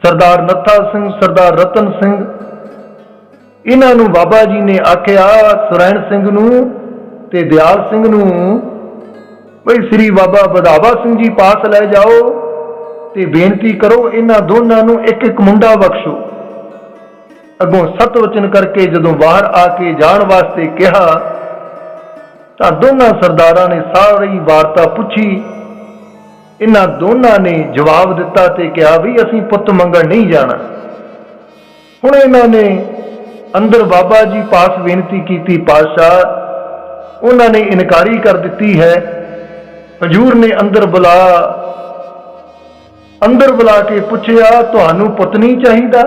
ਸਰਦਾਰ ਨੱਥਾ ਸਿੰਘ, ਸਰਦਾਰ ਰਤਨ ਸਿੰਘ। ਇਹਨਾਂ ਨੂੰ ਬਾਬਾ ਜੀ ਨੇ ਆਖਿਆ, ਸੁਰੈਣ ਸਿੰਘ ਨੂੰ ਤੇ ਦਿਆਲ ਸਿੰਘ ਨੂੰ, ਬਈ ਸ੍ਰੀ ਬਾਬਾ ਵਧਾਵਾ ਸਿੰਘ ਜੀ ਪਾਸ ਲੈ ਜਾਓ ਤੇ ਬੇਨਤੀ ਕਰੋ, ਇਹਨਾਂ ਦੋਨਾਂ ਨੂੰ ਇੱਕ ਇੱਕ ਮੁੰਡਾ ਬਖਸ਼ੋ। ਅੱਗੋਂ ਸਤ ਵਚਨ ਕਰਕੇ ਜਦੋਂ ਬਾਹਰ ਆ ਕੇ ਜਾਣ ਵਾਸਤੇ ਕਿਹਾ, ਤਾਂ ਦੋਨਾਂ ਸਰਦਾਰਾਂ ਨੇ ਸਾਰੀ ਵਾਰਤਾ ਪੁੱਛੀ। ਇਹਨਾਂ ਦੋਨਾਂ ਨੇ ਜਵਾਬ ਦਿੱਤਾ ਤੇ ਕਿਹਾ ਵੀ ਅਸੀਂ ਪੁੱਤ ਮੰਗਣ ਨਹੀਂ ਜਾਣਾ। ਹੁਣ ਇਹਨਾਂ ਨੇ ਅੰਦਰ ਬਾਬਾ ਜੀ ਪਾਸ ਬੇਨਤੀ ਕੀਤੀ, ਪਾਤਸ਼ਾਹ ਉਹਨਾਂ ਨੇ ਇਨਕਾਰੀ ਕਰ ਦਿੱਤੀ ਹੈ। ਹਜ਼ੂਰ ਨੇ ਅੰਦਰ ਬੁਲਾ ਕੇ ਪੁੱਛਿਆ, ਤੁਹਾਨੂੰ ਪੁੱਤ ਨਹੀਂ ਚਾਹੀਦਾ?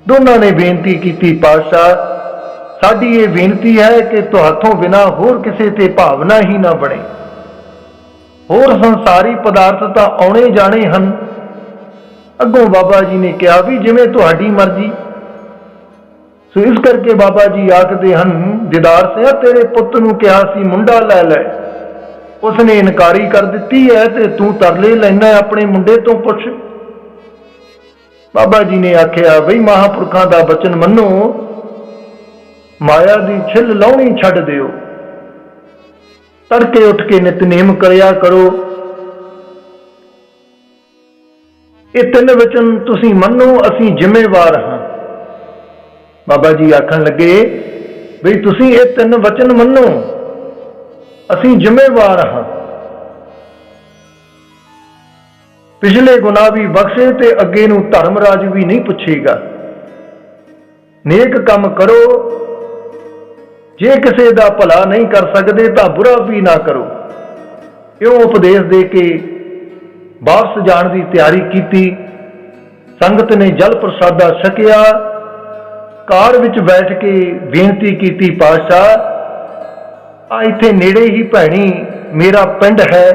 ਦੋਨਾਂ ਨੇ ਬੇਨਤੀ ਕੀਤੀ, ਪਾਤਸ਼ਾਹ ਸਾਡੀ ਇਹ ਬੇਨਤੀ ਹੈ ਕਿ ਤੁਹਾਥੋਂ ਬਿਨਾਂ ਹੋਰ ਕਿਸੇ ਤੇ ਭਾਵਨਾ ਹੀ ਨਾ ਬਣੇ। ਹੋਰ ਸੰਸਾਰੀ ਪਦਾਰਥ ਤਾਂ ਆਉਣੇ ਜਾਣੇ ਹਨ। ਅੱਗੋਂ ਬਾਬਾ ਜੀ ਨੇ ਕਿਹਾ ਵੀ ਜਿਵੇਂ ਤੁਹਾਡੀ ਮਰਜ਼ੀ। ਸੋ ਇਸ ਕਰਕੇ ਬਾਬਾ ਜੀ ਆਖਦੇ ਹਨ, ਦੀਦਾਰ ਸਿਆ ਤੇਰੇ ਪੁੱਤ ਨੂੰ ਕਿਹਾ ਸੀ ਮੁੰਡਾ ਲੈ ਲੈ, ਉਸਨੇ ਇਨਕਾਰੀ ਕਰ ਦਿੱਤੀ ਹੈ ਤੇ ਤੂੰ ਤਰਲੇ ਲੈਣਾ ਆਪਣੇ ਮੁੰਡੇ ਤੋਂ ਪੁੱਛ। ਬਾਬਾ ਜੀ ਨੇ ਆਖਿਆ ਬਈ ਮਹਾਂਪੁਰਖਾਂ ਦਾ ਬਚਨ ਮੰਨੋ, ਮਾਇਆ ਦੀ ਛਿੱਲ ਲਾਉਣੀ ਛੱਡ ਦਿਓ, ਤੜਕੇ ਉੱਠ ਕੇ ਨਿਤਨੇਮ ਕਰਿਆ ਕਰੋ। ਇਹ ਤਿੰਨ ਵਚਨ ਤੁਸੀਂ ਮੰਨੋ, ਅਸੀਂ ਜ਼ਿੰਮੇਵਾਰ ਹਾਂ। ਬਾਬਾ ਜੀ ਆਖਣ ਲੱਗੇ ਬਈ ਤੁਸੀਂ ਇਹ ਤਿੰਨ ਵਚਨ ਮੰਨੋ, ਅਸੀਂ ਜ਼ਿੰਮੇਵਾਰ ਹਾਂ। ਪਿਛਲੇ ਗੁਨਾਹ ਵੀ ਬਖਸ਼ੇ ਤੇ ਅੱਗੇ ਨੂੰ ਧਰਮਰਾਜ ਵੀ ਨਹੀਂ ਪੁੱਛੇਗਾ। ਨੇਕ ਕੰਮ ਕਰੋ, ਜੇ ਕਿਸੇ ਦਾ ਭਲਾ ਨਹੀਂ ਕਰ ਸਕਦੇ ਤਾਂ ਬੁਰਾ ਵੀ ਨਾ ਕਰੋ। ਇਉਂ ਉਪਦੇਸ਼ ਦੇ ਕੇ ਵਾਪਸ ਜਾਣ ਦੀ ਤਿਆਰੀ ਕੀਤੀ। ਸੰਗਤ ਨੇ ਜਲ ਪ੍ਰਸਾਦਾ ਛਕਿਆ। ਕਾਰ ਵਿੱਚ ਬੈਠ ਕੇ ਬੇਨਤੀ ਕੀਤੀ, ਪਾਤਸ਼ਾਹ ਆ ਇੱਥੇ ਨੇੜੇ ਹੀ ਭੈਣੀ ਮੇਰਾ ਪਿੰਡ ਹੈ,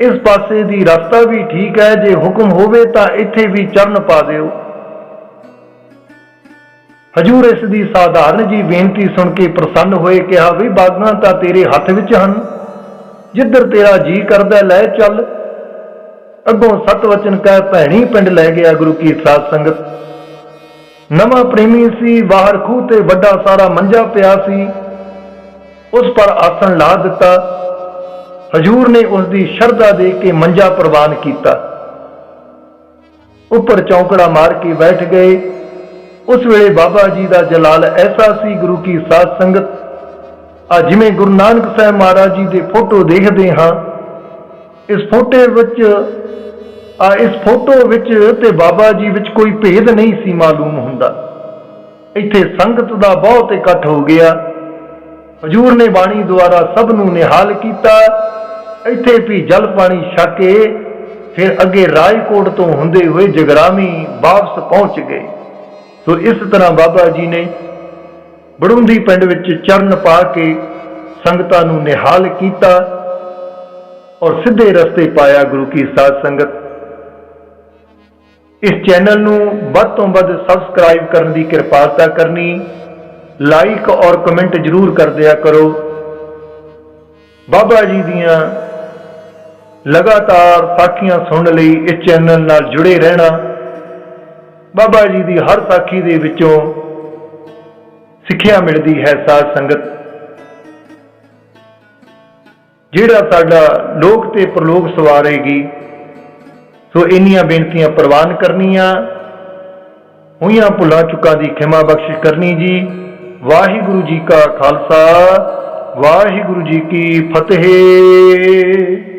ਇਸ ਪਾਸੇ ਦੀ ਰਸਤਾ ਵੀ ਠੀਕ ਹੈ, ਜੇ ਹੁਕਮ ਹੋਵੇ ਤਾਂ ਇੱਥੇ ਵੀ ਚਰਨ ਪਾ ਦਿਓ। ਹਜ਼ੂਰ ਇਸ ਦੀ ਸਾਧਾਰਨ ਜੀ ਬੇਨਤੀ ਸੁਣ ਕੇ ਪ੍ਰਸੰਨ ਹੋਏ, ਕਿਹਾ ਵੀ ਬਾਗਾਂ ਤਾਂ ਤੇਰੇ ਹੱਥ ਵਿੱਚ ਹਨ, ਜਿੱਧਰ ਤੇਰਾ ਜੀ ਕਰਦਾ ਲੈ ਚੱਲ। ਅੱਗੋਂ ਸਤ ਵਚਨ ਕਹਿ ਭੈਣੀ ਪਿੰਡ ਲੈ ਗਿਆ ਗੁਰੂ ਕੀ ਸਾਧ ਸੰਗਤ। ਨਵਾਂ ਪ੍ਰੇਮੀ ਸੀ, ਬਾਹਰ ਖੂਹ ਤੇ ਵੱਡਾ ਸਾਰਾ ਮੰਜਾ ਪਿਆ ਸੀ, ਉਸ ਪਰ ਆਸਣ ਲਾ ਦਿੱਤਾ। ਹਜ਼ੂਰ ਨੇ ਉਸ ਦੀ ਸ਼ਰਧਾ ਦੇਖ ਕੇ ਮੰਜਾ ਪ੍ਰਵਾਨ ਕੀਤਾ। ਉੱਪਰ ਚੌਂਕੜਾ ਮਾਰ ਕੇ ਬੈਠ ਗਏ। ਉਸ ਵੇਲੇ ਬਾਬਾ ਜੀ ਦਾ ਜਲਾਲ ਐਸਾ ਸੀ ਗੁਰੂ ਕੀ ਸਾਧ ਸੰਗਤ, ਆ ਜਿਵੇਂ ਗੁਰੂ ਨਾਨਕ ਸਾਹਿਬ ਮਹਾਰਾਜ ਜੀ ਦੇ ਫੋਟੋ ਦੇਖਦੇ ਹਾਂ, ਇਸ ਫੋਟੋ ਵਿੱਚ ਤੇ ਬਾਬਾ ਜੀ ਵਿੱਚ ਕੋਈ ਭੇਦ ਨਹੀਂ ਸੀ ਮਾਲੂਮ ਹੁੰਦਾ। ਇੱਥੇ ਸੰਗਤ ਦਾ ਬਹੁਤ ਇਕੱਠ ਹੋ ਗਿਆ। ਹਜ਼ੂਰ ਨੇ ਬਾਣੀ ਦੁਆਰਾ ਸਭ ਨੂੰ ਨਿਹਾਲ ਕੀਤਾ। ਇੱਥੇ ਵੀ ਜਲ ਪਾਣੀ ਛਕ ਕੇ ਫਿਰ ਅੱਗੇ ਰਾਜਕੋਟ ਤੋਂ ਹੁੰਦੇ ਹੋਏ ਜਗਰਾਮੀ ਵਾਪਸ ਪਹੁੰਚ ਗਏ। ਸੋ ਇਸ ਤਰ੍ਹਾਂ ਬਾਬਾ ਜੀ ਨੇ ਬੜੁੰਦੀ ਪਿੰਡ ਵਿੱਚ ਚਰਨ ਪਾ ਕੇ ਸੰਗਤਾਂ ਨੂੰ ਨਿਹਾਲ ਕੀਤਾ ਔਰ ਸਿੱਧੇ ਰਸਤੇ ਪਾਇਆ ਗੁਰੂ ਕੀ ਸਾਧ ਸੰਗਤ। ਇਸ ਚੈਨਲ ਨੂੰ ਵੱਧ ਤੋਂ ਵੱਧ ਸਬਸਕ੍ਰਾਈਬ ਕਰਨ ਦੀ ਕਿਰਪਾਲਤਾ ਕਰਨੀ, ਲਾਈਕ ਔਰ ਕਮੈਂਟ ਜ਼ਰੂਰ ਕਰ ਦਿਆ ਕਰੋ। ਬਾਬਾ ਜੀ ਦੀਆਂ ਲਗਾਤਾਰ ਸਾਖੀਆਂ ਸੁਣਨ ਲਈ ਇਸ ਚੈਨਲ ਨਾਲ ਜੁੜੇ ਰਹਿਣਾ। ਬਾਬਾ ਜੀ ਦੀ ਹਰ ਸਾਖੀ ਦੇ ਵਿੱਚੋਂ ਸਿੱਖਿਆ ਮਿਲਦੀ ਹੈ ਸਾਧ ਸੰਗਤ, ਜਿਹੜਾ ਸਾਡਾ ਲੋਕ ਤੇ ਪ੍ਰਲੋਕ ਸਵਾਰੇਗੀ। ਸੋ ਇੰਨੀਆਂ ਬੇਨਤੀਆਂ ਪ੍ਰਵਾਨ ਕਰਨੀਆਂ, ਹੋਈਆਂ ਭੁੱਲਾਂ ਚੁੱਕਾਂ ਦੀ ਖਿਮਾ ਬਖਸ਼ਿਸ਼ ਕਰਨੀ ਜੀ। ਵਾਹਿਗੁਰੂ ਜੀ ਕਾ ਖਾਲਸਾ, ਵਾਹਿਗੁਰੂ ਜੀ ਕੀ ਫਤਿਹ।